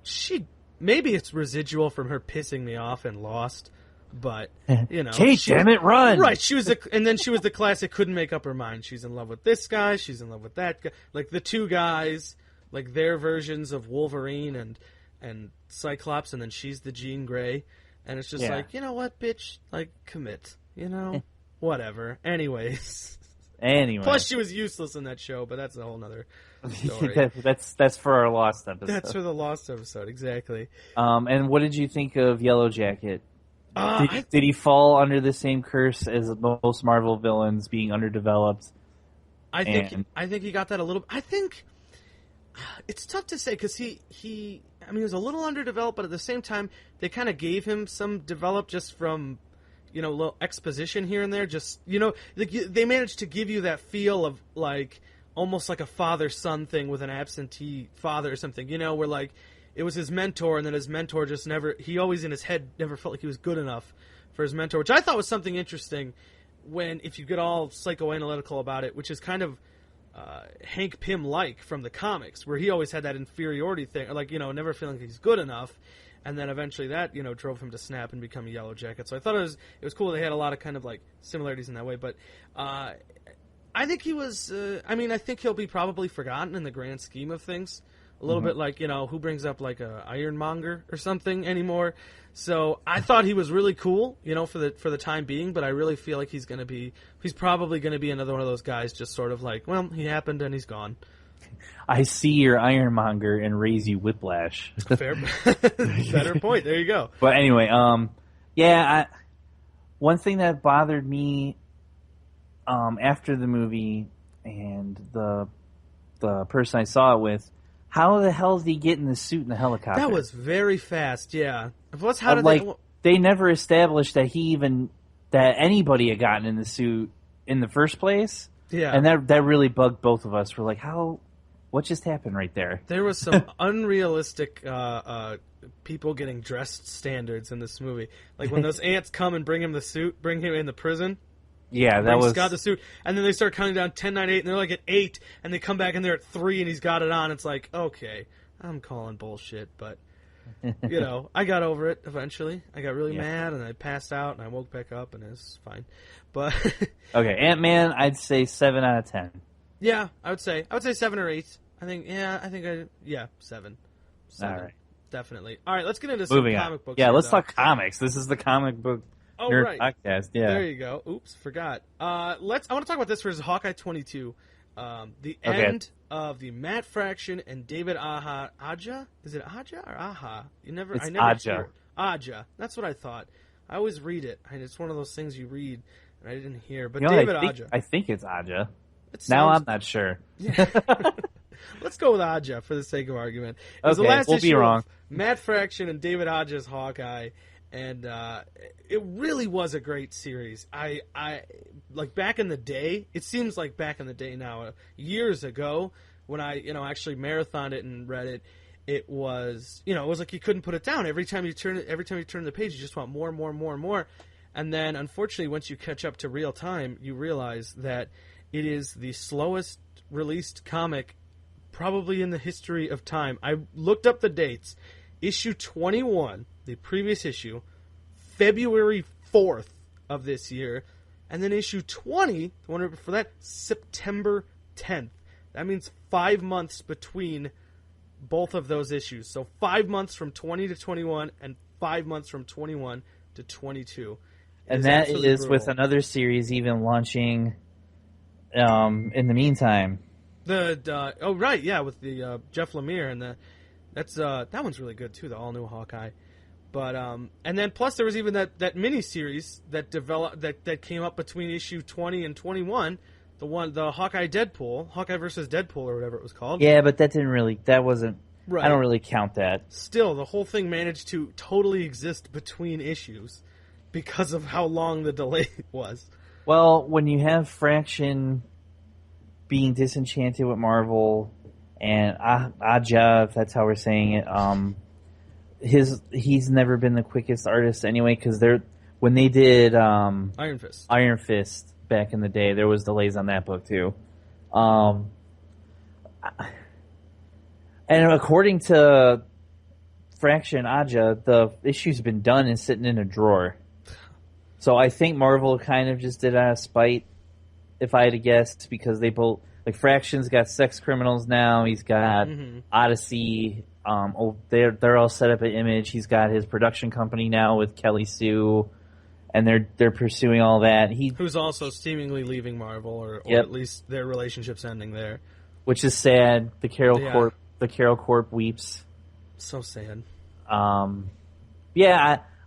She maybe it's residual from her pissing me off in Lost. But Kate, damn it, run! Right, she was, and then she was the classic couldn't make up her mind. She's in love with this guy, she's in love with that guy. Like the 2 guys, like their versions of Wolverine and Cyclops, and then she's the Jean Grey, and it's just like, you know what, bitch, like commit, whatever. Anyways. Plus, she was useless in that show, but that's a whole nother story. that's for our Lost episode. That's for the Lost episode, exactly. And what did you think of Yellow Jacket? Did he fall under the same curse as most Marvel villains, being underdeveloped? I think he got that a little. I think it's tough to say because he was a little underdeveloped, but at the same time they kind of gave him some develop just from a little exposition here and there. Just they managed to give you that feel of like almost like a father-son thing with an absentee father or something. Where like. It was his mentor, and then his mentor just he always in his head never felt like he was good enough for his mentor, which I thought was something interesting if you get all psychoanalytical about it, which is kind of Hank Pym-like from the comics, where he always had that inferiority thing, or like, never feeling like he's good enough, and then eventually that, drove him to snap and become a Yellow Jacket. So I thought it was cool. They had a lot of kind of like similarities in that way, but I think he was, I think he'll be probably forgotten in the grand scheme of things. A little bit like, who brings up like a Ironmonger or something anymore. So I thought he was really cool, for the time being, but I really feel like he's probably going to be another one of those guys just sort of like, well, he happened and he's gone. I see your Ironmonger and raise you Whiplash. Fair. Better point. There you go. But anyway, one thing that bothered me after the movie and the person I saw it with, how the hell did he get in the suit in the helicopter? That was very fast, yeah. How did they never established that that anybody had gotten in the suit in the first place. Yeah. And that really bugged both of us. We're like, what just happened right there? There was some unrealistic people getting dressed standards in this movie. Like when those ants come and bring him in the prison. Yeah, he's got the suit, and then they start counting down 10, 9, 8, and they're like at 8, and they come back and they're at 3, and he's got it on. It's like, okay, I'm calling bullshit, but I got over it eventually. I got really mad, and I passed out, and I woke back up, and it was fine. But okay, Ant-Man, I'd say 7 out of 10. Yeah, I would say 7 or 8. I think 7. All right, definitely. All right, let's get into some comic books. Yeah, let's talk comics. This is the comic book. Oh, right. Podcast, yeah. There you go. Oops, forgot. I want to talk about this for Hawkeye 22. The end of the Matt Fraction and David Aja. Is it Aja or Aha? It's Aja. Aja. That's what I thought. I always read it. It's one of those things you read and I didn't hear. But David Aja. I think it's Aja. Now I'm not sure. Yeah. Let's go with Aja for the sake of argument. It was okay, the last we'll issue be wrong. Of Matt Fraction and David Aja's Hawkeye. And it really was a great series. I like back in the day. It seems like back in the day now, years ago, when I actually marathoned it and read it. It was it was like you couldn't put it down. Every time you turn the page, you just want more and more and more and more. And then, unfortunately, once you catch up to real time, you realize that it is the slowest released comic probably in the history of time. I looked up the dates. Issue 21, the previous issue, February 4th of this year, And then issue 20, the one before that, September 10th. That means 5 months between both of those issues. So 5 months from 20 to 21 and 5 months from 21 to 22. And that is brutal. With another series even launching in the meantime. With the Jeff Lemire and that one's really good too, the all new Hawkeye. But and then plus there was even that mini series that developed that came up between issue 20 and 21, the Hawkeye versus Deadpool or whatever it was called. Yeah, but that wasn't right. I don't really count that. Still, the whole thing managed to totally exist between issues because of how long the delay was. Well, when you have Fraction being disenchanted with Marvel and Aja, if that's how we're saying it, he's never been the quickest artist anyway, because when they did Iron Fist back in the day, there was delays on that book too. And according to Fraction Aja, the issue's been done and sitting in a drawer. So I think Marvel kind of just did it out of spite, if I had to guess, because they both, like, Fraction's got Sex Criminals now, he's got Odyssey. They're all set up at Image. He's got his production company now with Kelly Sue, and they're pursuing all that. Who's also seemingly leaving Marvel, or at least their relationship's ending there, which is sad. The Carol Corp weeps. So sad.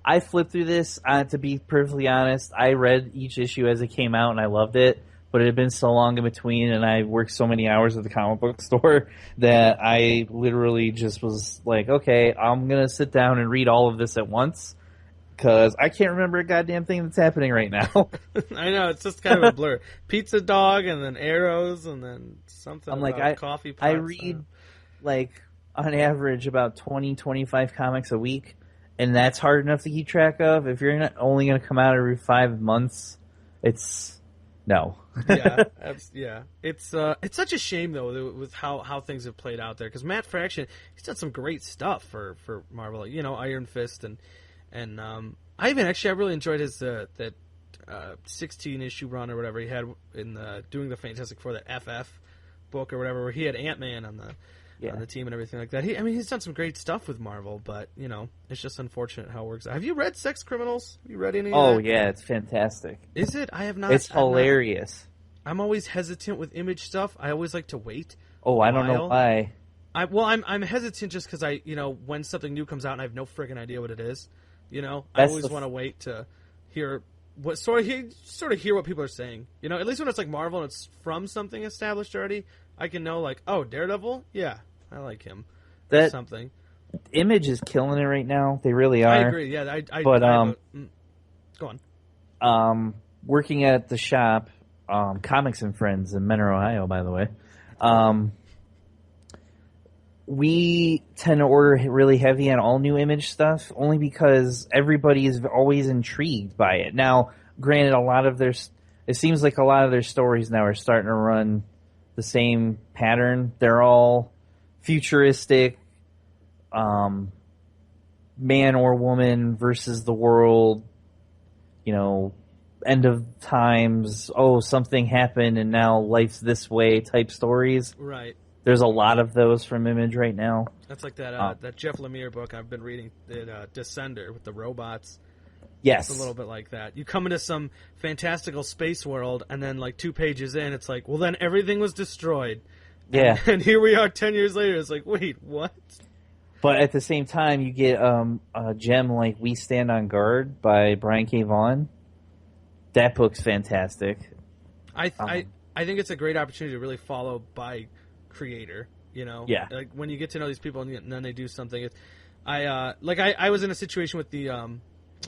I flipped through this. To be perfectly honest, I read each issue as it came out, and I loved it. But it had been so long in between, and I worked so many hours at the comic book store that I literally just was like, okay, I'm going to sit down and read all of this at once, because I can't remember a goddamn thing that's happening right now. I know, it's just kind of a blur. Pizza Dog, and then Arrows, and then something coffee pots. I read, on average, about 20, 25 comics a week, and that's hard enough to keep track of. If you're only going to come out every 5 months, it's... No. Yeah. It's such a shame though with how things have played out there, because Matt Fraction, he's done some great stuff for Marvel, Iron Fist and I really enjoyed his that 16 issue run or whatever he had in doing the Fantastic Four, that FF book or whatever, where he had Ant-Man on the team and everything like that. He's done some great stuff with Marvel, but it's just unfortunate how it works out. Have you read Sex Criminals? Have you read any of that? Oh yeah, it's fantastic. Is it? I have not. It's hilarious. I'm always hesitant with Image stuff. I always like to wait. Oh, I don't know why. I'm hesitant just because when something new comes out and I have no friggin' idea what it is, I always want to wait to hear what sort of hear what people are saying. At least when it's like Marvel and it's from something established already, I can know Daredevil. Yeah, I like him. That's something. Image is killing it right now. They really are. I agree. Yeah, go on. Working at the shop, Comics and Friends in Menor, Ohio, by the way. We tend to order really heavy on all new Image stuff, only because everybody is always intrigued by it. Now, granted, it seems like a lot of their stories now are starting to run the same pattern. They're all futuristic, man or woman versus the world, end of times, something happened and now life's this way type stories. Right. There's a lot of those from Image right now. That's like that Jeff Lemire book I've been reading, Descender, with the robots. Yes. It's a little bit like that. You come into some fantastical space world, and then 2 pages in, it's like, well, then everything was destroyed. Yeah. And here we are 10 years later. It's like, wait, what? But at the same time, you get a gem like We Stand on Guard by Brian K. Vaughan. That book's fantastic. I think it's a great opportunity to really follow by creator, Yeah. When you get to know these people and then they do something. I was in a situation with the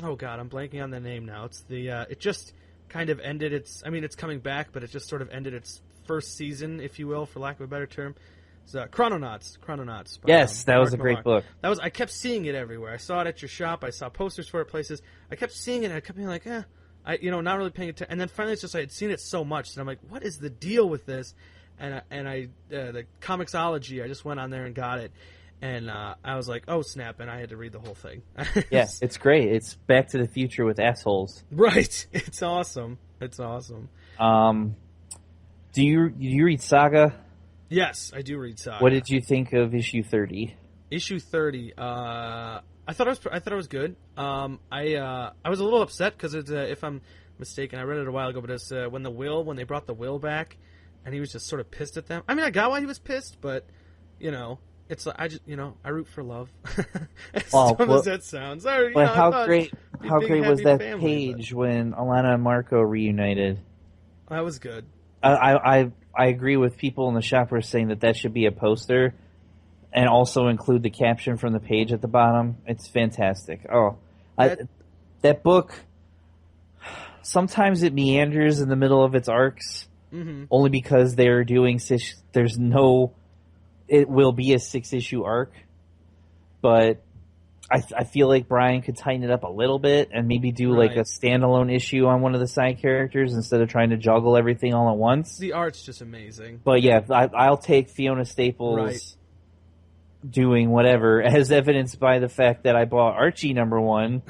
oh god, I'm blanking on the name now. It's it just kind of ended it's coming back, but it just sort of ended its first season, if you will, for lack of a better term. It's Chrononauts. Yes, that was a great book. I kept seeing it everywhere. I saw it at your shop. I saw posters for it places. I kept seeing it, and I kept being like, not really paying attention. And then finally, it's just I had seen it so much that I'm like, what is the deal with this? And the Comixology, I just went on there and got it. And I was like, oh, snap, and I had to read the whole thing. Yes, it's great. It's Back to the Future with assholes. Right. It's awesome. It's awesome. Do you read Saga? Yes, I do read Saga. What did you think of issue 30? Issue 30. I thought it was good. I was a little upset because if I'm mistaken, I read it a while ago, but it's when they brought the will back, and he was just sort of pissed at them. I mean, I got why he was pissed, but it's like I root for love. As dumb as that sounds. How great was that page when Alana and Marco reunited? That was good. I agree with people in the shop who are saying that should be a poster, and also include the caption from the page at the bottom. It's fantastic. That book. Sometimes it meanders in the middle of its arcs, only because they're doing it will be a 6-issue arc, but I feel like Brian could tighten it up a little bit and maybe do like a standalone issue on one of the side characters instead of trying to juggle everything all at once. The art's just amazing. But yeah, I'll take Fiona Staples doing whatever, as evidenced by the fact that I bought Archie #1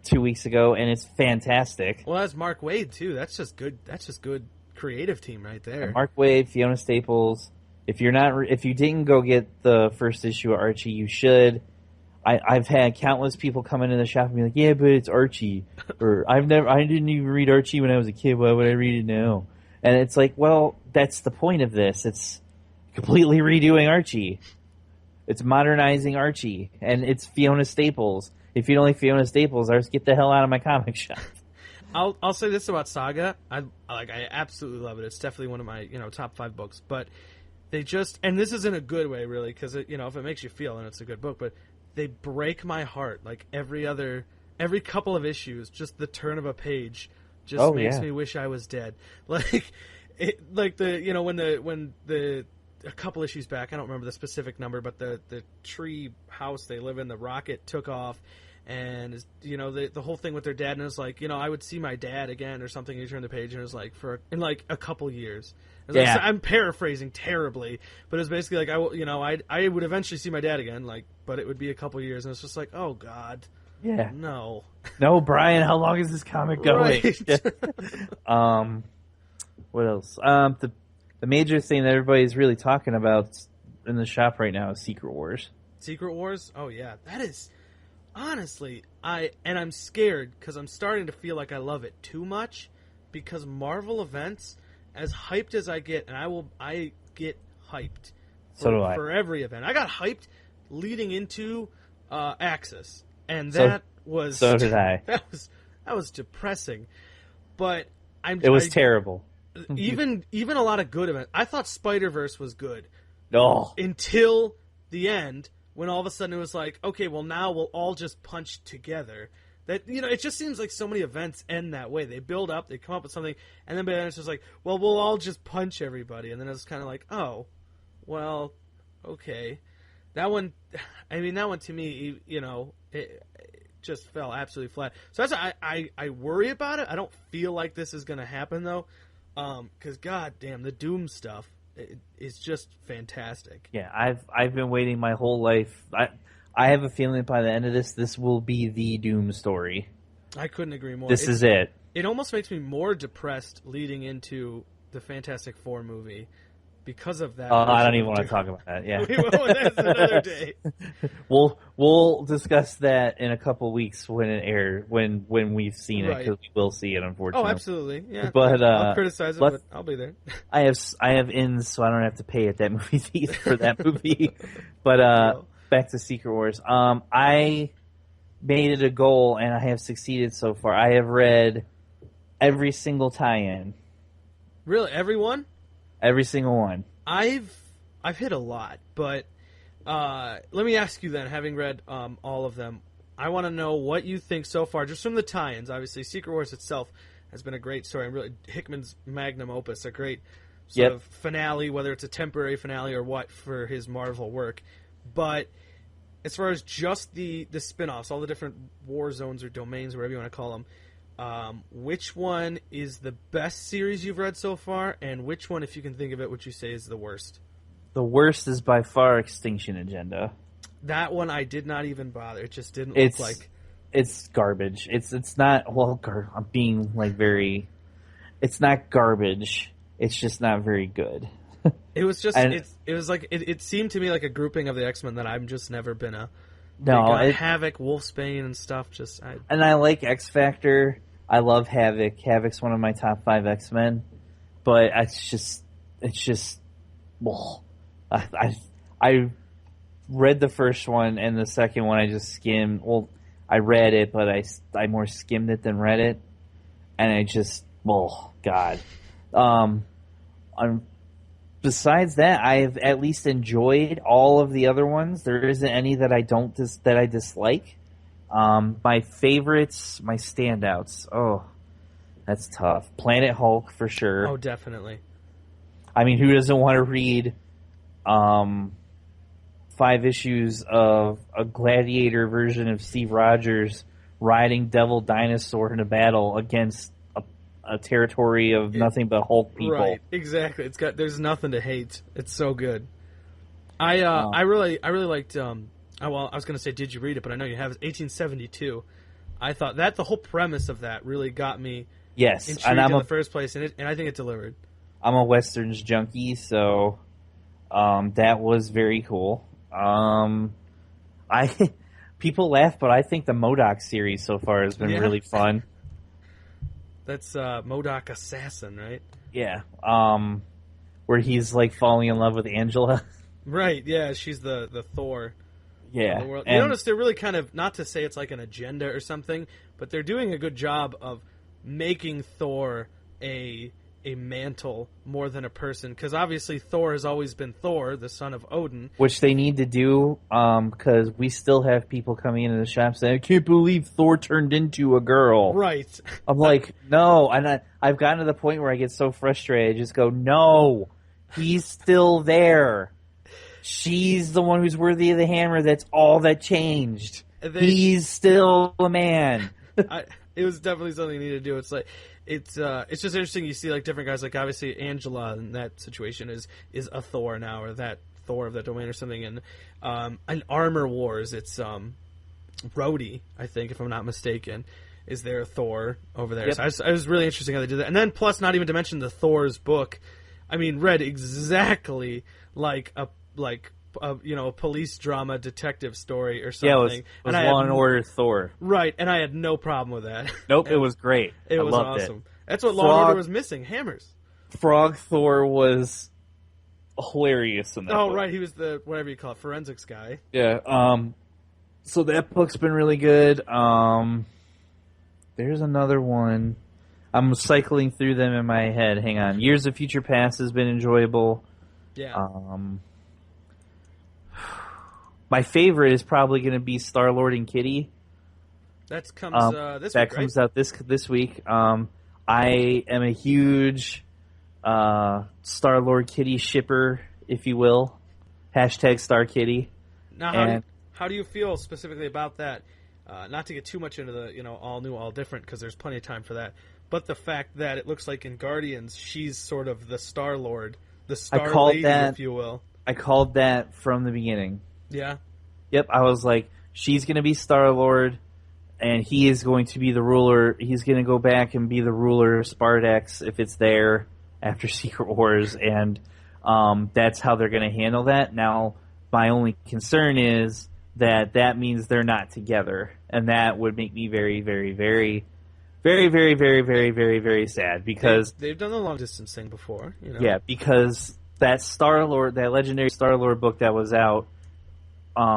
2 weeks ago, and it's fantastic. Well, that's Mark Waid too. That's just good. That's just good creative team right there. Mark Waid, Fiona Staples. If you didn't go get the first issue of Archie, you should. I've had countless people come into the shop and be like, "Yeah, but it's Archie," or I didn't even read Archie when I was a kid. Why would I read it now? And it's like, well, that's the point of this. It's completely redoing Archie. It's modernizing Archie, and it's Fiona Staples. If you don't like Fiona Staples, get the hell out of my comic shop. I'll say this about Saga. I absolutely love it. It's definitely one of my top 5 books. But they just, and this is in a good way, really, because if it makes you feel, then it's a good book. But they break my heart. Like every couple of issues, just the turn of a page just makes me wish I was dead. Like when a couple issues back, I don't remember the specific number, but the tree house they live in, the rocket took off, and the whole thing with their dad, and it was like, I would see my dad again or something. You turn the page and it was like in a couple years. Like, I'm paraphrasing terribly, but it's basically like I would eventually see my dad again, but it would be a couple years, and it's just like, oh God, no, Brian, how long is this comic going? Right. What else? The major thing that everybody's really talking about in the shop right now is Secret Wars. Secret Wars? Oh yeah, that is honestly I'm scared because I'm starting to feel like I love it too much, because Marvel events, as hyped as I get, and I get hyped for every event. I got hyped leading into Axis, and so did I. That was depressing, but it was terrible. Even a lot of good events. I thought Spider-Verse was good. No. Until the end, when all of a sudden it was like, okay, well now we'll all just punch together. That it just seems like so many events end that way. They build up, they come up with something, and then by then it's just like, well, we'll all just punch everybody, and then it's kind of like, oh, well, okay. That one to me, it just fell absolutely flat. So that's I worry about it. I don't feel like this is going to happen though. Because goddamn, the Doom stuff is just fantastic. Yeah, I've been waiting my whole life. I have a feeling that by the end of this will be the Doom story. I couldn't agree more. This is it. It almost makes me more depressed leading into the Fantastic Four movie because of that. I don't even want to talk about that. Yeah, that's another day. We'll discuss that in a couple weeks when it airs, when we've seen it, because we will see it, unfortunately. Oh, absolutely. Yeah, but I'll criticize it, but I'll be there. I have ins, so I don't have to pay at that movie theater for that movie. But back to Secret Wars. I made it a goal, and I have succeeded so far. I have read every single tie-in. Really, everyone? Every single one. I've hit a lot, but let me ask you then, having read all of them, I want to know what you think so far, just from the tie-ins. Obviously, Secret Wars itself has been a great story, and really Hickman's magnum opus, a great sort of finale, whether it's a temporary finale or what, for his Marvel work. But as far as just the spin-offs, all the different war zones or domains, whatever you want to call them, which one is the best series you've read so far, and which one, if you can think of it, would you say is the worst? The worst is by far Extinction Agenda. That one I did not even bother. It just didn't look like... It's garbage. It's not... Well, I'm being very it's not garbage. It's just not very good. It was just And- it was like it seemed to me like a grouping of the X-Men that I've just never been a big No, on. it- Havoc, Wolfsbane, and stuff. And I like X Factor. I love Havoc. Havoc's one of my top 5 X-Men. But it's just, well, I read the first one, and the second one I just skimmed. Well, I read it, but I more skimmed it than read it. And I just, oh, God. Besides that, I've at least enjoyed all of the other ones. There isn't any that I dislike. My favorites, my standouts. Oh, that's tough. Planet Hulk for sure. Oh, definitely. I mean, who doesn't want to read 5 issues of a gladiator version of Steve Rogers riding Devil Dinosaur in a battle against a territory of nothing but Hulk people? Right, exactly. There's nothing to hate. It's so good. I really liked. Well, I was going to say, did you read it? But I know you have. 1872. I thought that the whole premise of that really got me. Yes, intrigued and in the first place, and I think it delivered. I'm a Westerns junkie, so that was very cool. People laugh, but I think the MODOK series so far has been really fun. That's MODOK Assassin, right? Yeah. Where he's like falling in love with Angela. Right, yeah, she's the Thor. Yeah. The world. You notice they're really kind of, not to say it's like an agenda or something, but they're doing a good job of making Thor a mantle more than a person, because obviously Thor has always been Thor, the son of Odin. Which they need to do, because we still have people coming into the shop saying, I can't believe Thor turned into a girl. Right. I'm like, no. And I've gotten to the point where I get so frustrated. I just go, no, he's still there. She's the one who's worthy of the hammer. That's all that changed. He's still a man. It was definitely something you need to do. It's like, it's just interesting. You see like different guys, like obviously Angela in that situation is a Thor now, or that Thor of that domain or something. And in Armor Wars, it's Rhodey, I think, if I'm not mistaken, is their Thor over there. Yep. So it was really interesting how they did that. And then plus, not even to mention the Thor's book. I mean, read exactly like a police drama detective story or something. Yeah, it was Law and Order Thor. Right, and I had no problem with that. Nope, it was great. It was loved awesome. It. That's what Law and Order was missing, hammers. Frog Thor was hilarious in that book. Right, he was the, whatever you call it, forensics guy. Yeah, so that book's been really good. There's another one. I'm cycling through them in my head. Hang on. Years of Future Past has been enjoyable. Yeah. My favorite is probably going to be Star-Lord and Kitty. That comes this that week, comes right? out this week. I am a huge Star-Lord Kitty shipper, if you will. # Star Kitty. Now, how do you feel specifically about that? Not to get too much into the all new, all different, because there's plenty of time for that. But the fact that it looks like in Guardians, she's sort of the Star-Lord, the Star Lady, if you will. I called that from the beginning. Yeah. Yep, I was like, she's going to be Star-Lord, and he is going to be the ruler. He's going to go back and be the ruler of Spartax if it's there after Secret Wars, and that's how they're going to handle that. Now, my only concern is that means they're not together, and that would make me very, very, very, very, very, very, very, very, very sad, because they've done the long distance thing before. Yeah, because that Star-Lord, that legendary Star-Lord book that was out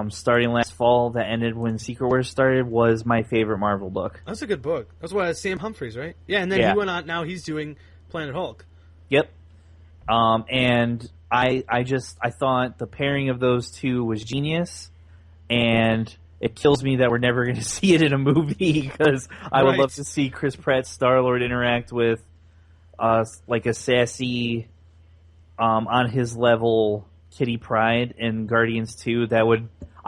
starting last fall, that ended when Secret Wars started, was my favorite Marvel book. That's a good book. That's why Sam Humphries, right? Yeah, and then he went on. Now he's doing Planet Hulk. Yep. And I thought the pairing of those two was genius, and it kills me that we're never going to see it in a movie, because I would love to see Chris Pratt's Star-Lord interact with like a sassy, on his level Kitty Pryde in Guardians 2. I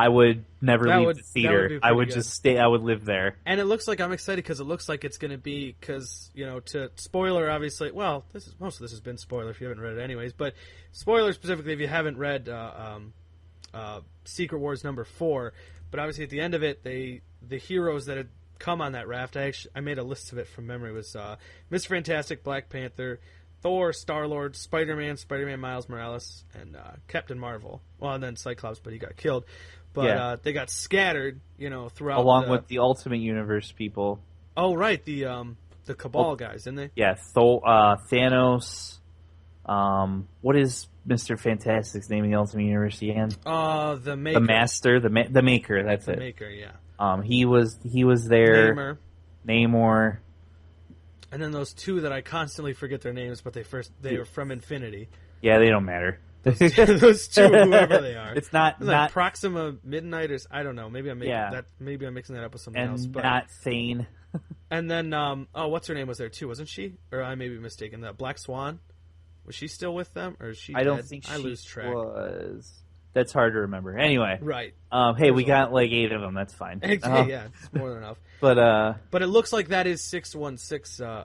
would never leave the theater. I would just stay. I would live there. And it looks like, I'm excited because it looks like it's going to be, because to spoiler, obviously. Well, most of this has been spoiler if you haven't read it, anyways. But spoiler specifically if you haven't read Secret Wars #4. But obviously at the end of it, the heroes that had come on that raft. I made a list of it from memory. It was Mr. Fantastic, Black Panther, Thor, Star-Lord, Spider-Man Miles Morales, and Captain Marvel. Well, and then Cyclops, but he got killed. But they got scattered, throughout along with the Ultimate Universe people. Oh, right, the Cabal guys, didn't they? Yeah, Thanos. What is Mr. Fantastic's name in the Ultimate Universe again? The Maker. The Master, the Maker. That's it. The Maker, yeah. He was there. Namor. And then those two that I constantly forget their names, but they were from Infinity. Yeah, they don't matter. Those two, whoever they are. It's not like Proxima Midnight, or I don't know. Maybe I'm mixing that up with something else. But not Thane. And then what's her name was there too, wasn't she? Or I may be mistaken. That Black Swan, was she still with them, or is she? I don't think she lose track. Was. That's hard to remember. Anyway, right. Hey, we got like 8 of them. That's fine. Yeah, it's more than enough. But it looks like that is 616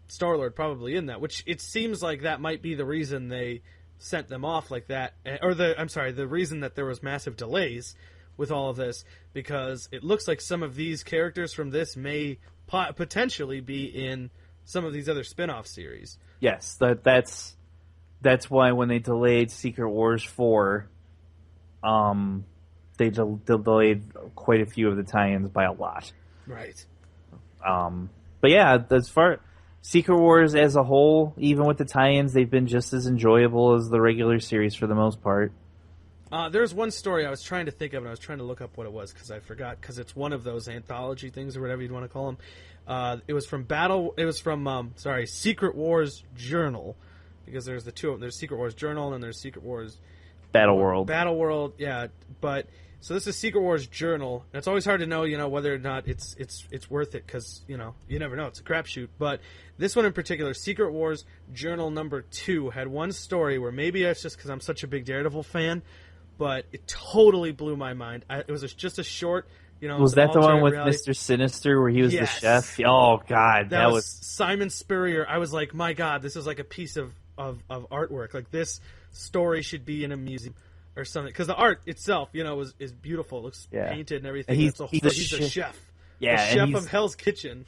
Star-Lord probably in that, which it seems like that might be the reason they sent them off like that, or the reason that there was massive delays with all of this, because it looks like some of these characters from this may potentially be in some of these other spin-off series. Yes, that's why when they delayed Secret Wars 4, they delayed quite a few of the tie-ins by a lot. Right. But yeah, as far Secret Wars as a whole, even with the tie-ins, they've been just as enjoyable as the regular series for the most part. There's one story I was trying to think of, and I was trying to look up what it was because I forgot, because it's one of those anthology things or whatever you'd want to call them. It was from Secret Wars Journal, because there's the two of them. There's Secret Wars Journal and there's Secret Wars Battle World. Battle World, yeah. But so this is Secret Wars Journal. And it's always hard to know, whether or not it's worth it, because you never know. It's a crapshoot. But this one in particular, Secret Wars Journal number 2, had one story where maybe it's just because I'm such a big Daredevil fan, but it totally blew my mind. It was just a short. Was that the one with Mr. Sinister where he was the chef? Oh God, that was Simon Spurrier. I was like, my God, this is like a piece of artwork. Like, this story should be in a museum or something, because the art itself, is beautiful. It looks painted and everything. He's a chef. Yeah, the chef of Hell's Kitchen.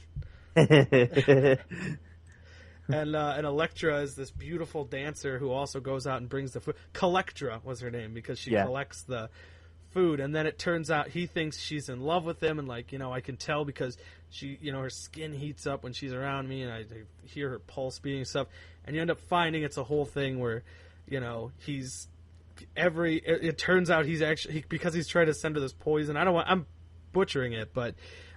And Elektra is this beautiful dancer who also goes out and brings the food. Collectra was her name, because she collects the food. And then it turns out he thinks she's in love with him, and I can tell because she, her skin heats up when she's around me, and I hear her pulse beating and stuff. And you end up finding it's a whole thing where, it turns out he's actually, because he's trying to send her this poison. I'm butchering it, but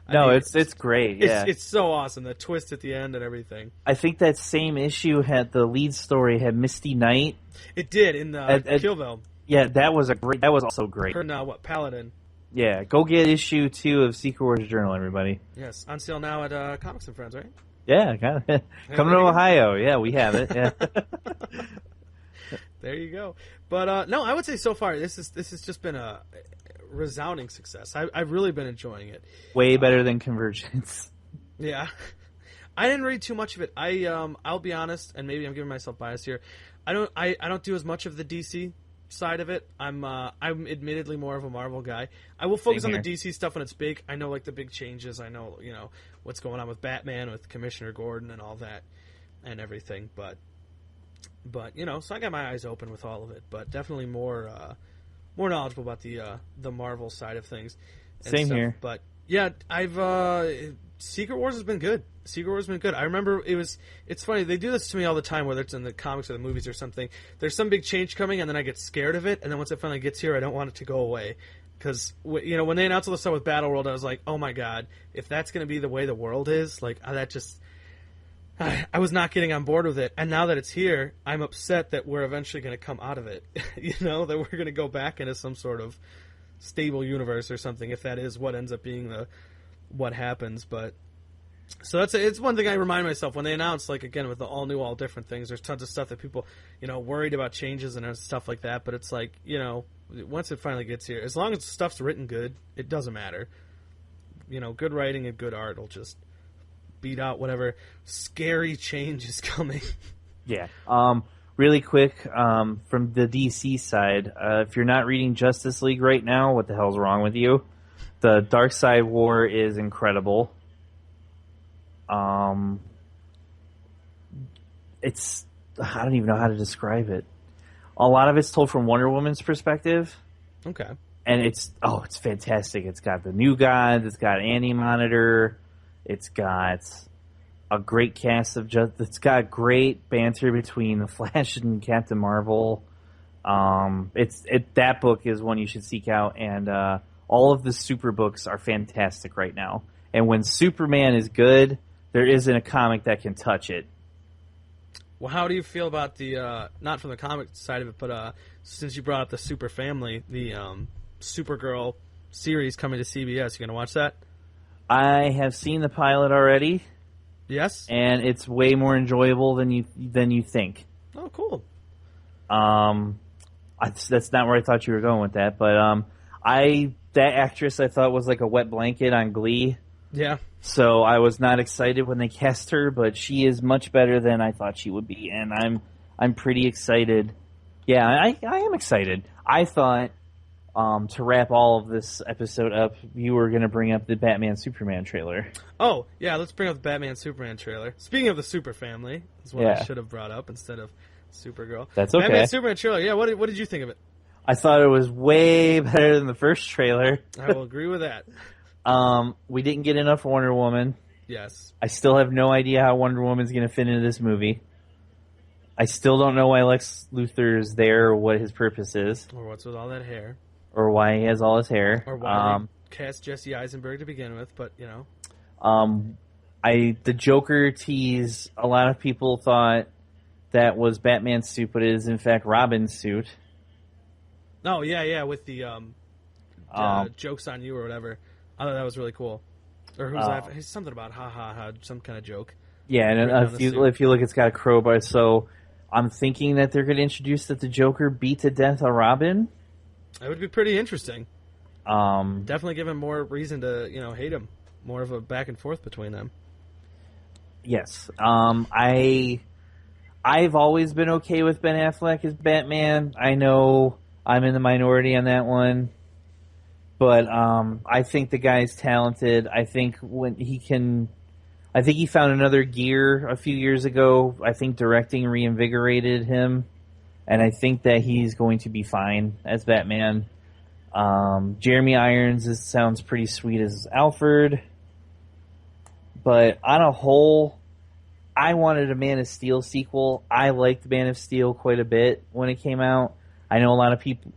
it's great. Yeah, it's so awesome, the twist at the end and everything. I think that same issue had the lead story had Misty Knight. It did in the Killville. Yeah, that was also great. Her Paladin. Yeah, go get issue 2 of Secret Wars Journal, everybody. Yes, on sale now at Comics and Friends, right? Yeah, coming to Ohio. Yeah, we have it. Yeah. There you go. But no, I would say so far this has just been a resounding success. I've really been enjoying it. Way better than Convergence. Yeah, I didn't read too much of it. I'll be honest, and maybe I'm giving myself bias here. I don't do as much of the DC side of it. I'm admittedly more of a Marvel guy. I will focus on the DC stuff when it's big. I know like the big changes. I know what's going on with Batman, with Commissioner Gordon, and all that, and everything. But so I got my eyes open with all of it. But definitely more knowledgeable about the Marvel side of things. Same stuff. Here. But yeah, Secret Wars has been good. I remember it's funny, they do this to me all the time, whether it's in the comics or the movies or something. There's some big change coming, and then I get scared of it, and then once it finally gets here, I don't want it to go away. Because, when they announced all the stuff with Battle World, I was like, oh my God, if that's going to be the way the world is, that just... I was not getting on board with it, and now that it's here, I'm upset that we're eventually going to come out of it. That we're going to go back into some sort of stable universe or something, if that is what ends up being what happens. But so it's one thing I remind myself when they announce, again, with the all new, all different things. There's tons of stuff that people, worried about changes and stuff like that. But it's once it finally gets here, as long as the stuff's written good, it doesn't matter. Good writing and good art will just beat out whatever scary change is coming. Yeah. Really quick, from the DC side, if you're not reading Justice League right now, what the hell's wrong with you? The Dark Side War is incredible. It's I don't even know how to describe it. A lot of it's told from Wonder Woman's perspective. Okay. And it's fantastic. It's got the New Gods. It's got Anti-Monitor. It's got a great cast of it's got great banter between the Flash and Captain Marvel. That book is one you should seek out, and all of the super books are fantastic right now. And when Superman is good, there isn't a comic that can touch it. Well, how do you feel about the not from the comic side of it, but since you brought up the Super Family, the Supergirl series coming to CBS, you gonna watch that? I have seen the pilot already. Yes, and it's way more enjoyable than you think. Oh, cool. That's not where I thought you were going with that, but that actress I thought was like a wet blanket on Glee. Yeah. So I was not excited when they cast her, but she is much better than I thought she would be, and I'm pretty excited. Yeah, I am excited. I thought to wrap all of this episode up, you were going to bring up the Batman Superman trailer. Oh, yeah, let's bring up the Batman Superman trailer. Speaking of the Super Family, is what I should have brought up instead of Supergirl. That's okay. Batman Superman trailer, yeah, what did you think of it? I thought it was way better than the first trailer. I will agree with that. We didn't get enough Wonder Woman. Yes. I still have no idea how Wonder Woman's going to fit into this movie. I still don't know why Lex Luthor is there or what his purpose is. Or what's with all that hair. Or why he has all his hair. Or why they cast Jesse Eisenberg to begin with, but, you know. The Joker tease, a lot of people thought that was Batman's suit, but it is in fact Robin's suit. Oh, yeah, with the jokes on you or whatever. I thought that was really cool. Or who's laughing? It's something about ha, some kind of joke. Yeah, and if you look, it's got a crowbar, so I'm thinking that they're going to introduce that the Joker beat to death a Robin. That would be pretty interesting. Definitely give him more reason to, hate him. More of a back and forth between them. Yes. I've always been okay with Ben Affleck as Batman. I know I'm in the minority on that one. But I think the guy's talented. I think he found another gear a few years ago. I think directing reinvigorated him. And I think that he's going to be fine as Batman. Jeremy Irons sounds pretty sweet as Alfred. But on a whole, I wanted a Man of Steel sequel. I liked Man of Steel quite a bit when it came out. I know a lot of people...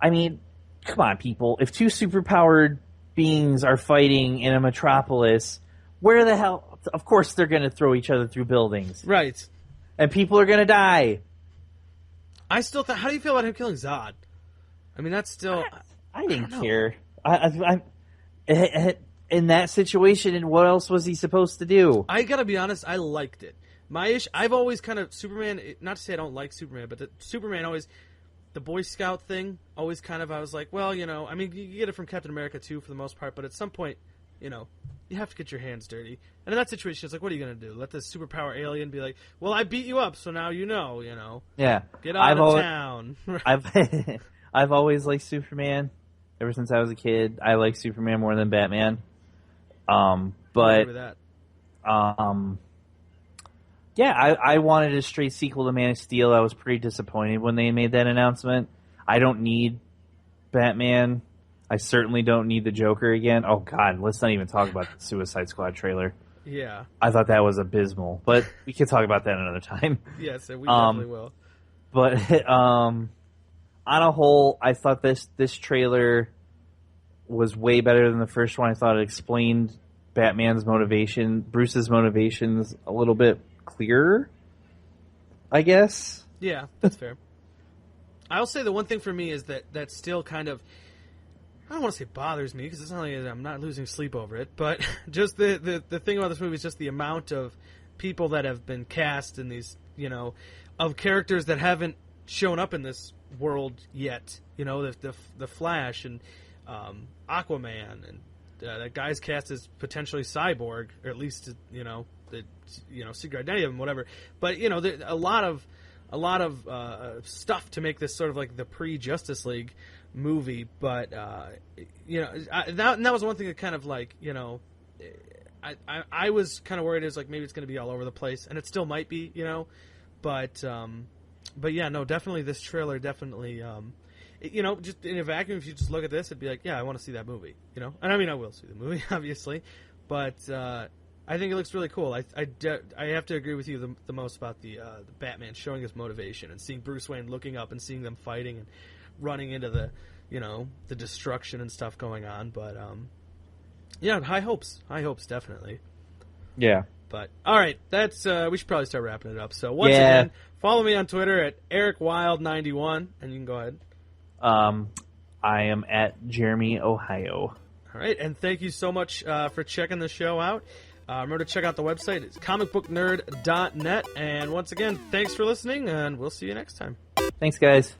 I mean, come on, people. If two superpowered beings are fighting in a metropolis, where the hell... Of course they're going to throw each other through buildings. Right. And people are going to die. I still how do you feel about him killing Zod? I mean, that's still... I didn't care. In that situation, and what else was he supposed to do? I gotta be honest, I liked it. I've always kind of... Superman... Not to say I don't like Superman, but Superman always... The Boy Scout thing, always kind of... I was like, well, I mean, you get it from Captain America, too, for the most part, but at some point, you have to get your hands dirty. And in that situation, it's like, what are you going to do? Let this superpower alien be like, well, I beat you up, so now you know. Yeah. Get out of town. I've always liked Superman. Ever since I was a kid, I like Superman more than Batman. That. Yeah, I wanted a straight sequel to Man of Steel. I was pretty disappointed when they made that announcement. I don't need Batman. I certainly don't need the Joker again. Oh, God, let's not even talk about the Suicide Squad trailer. Yeah. I thought that was abysmal, but we can talk about that another time. Yes, we definitely will. But on a whole, I thought this trailer was way better than the first one. I thought it explained Batman's motivation, Bruce's motivations a little bit clearer, I guess. Yeah, that's fair. I'll say the one thing for me is that still kind of... I don't want to say bothers me, because it's not like I'm not losing sleep over it, but just the thing about this movie is just the amount of people that have been cast in these, of characters that haven't shown up in this world yet. The Flash and Aquaman, and that guy's cast as potentially Cyborg, or at least, secret identity of him, whatever. But, a lot of lot of stuff to make this sort of like the pre-Justice League movie, but that was one thing that kind of like, I was kind of worried is like maybe it's going to be all over the place, and it still might be, but yeah, no, definitely this trailer definitely, just in a vacuum, if you just look at this, it'd be like, yeah, I want to see that movie, and I mean, I will see the movie, obviously, but I think it looks really cool. I have to agree with you the most about the Batman showing his motivation and seeing Bruce Wayne looking up and seeing them fighting and running into the destruction and stuff going on, but yeah, high hopes definitely. Yeah. But all right, that's we should probably start wrapping it up. So once again, follow me on Twitter at EricWild91, and you can go ahead. I am at Jeremy Ohio. All right, and thank you so much for checking the show out. Remember to check out the website. It's comicbooknerd.net. And once again, thanks for listening, and we'll see you next time. Thanks, guys.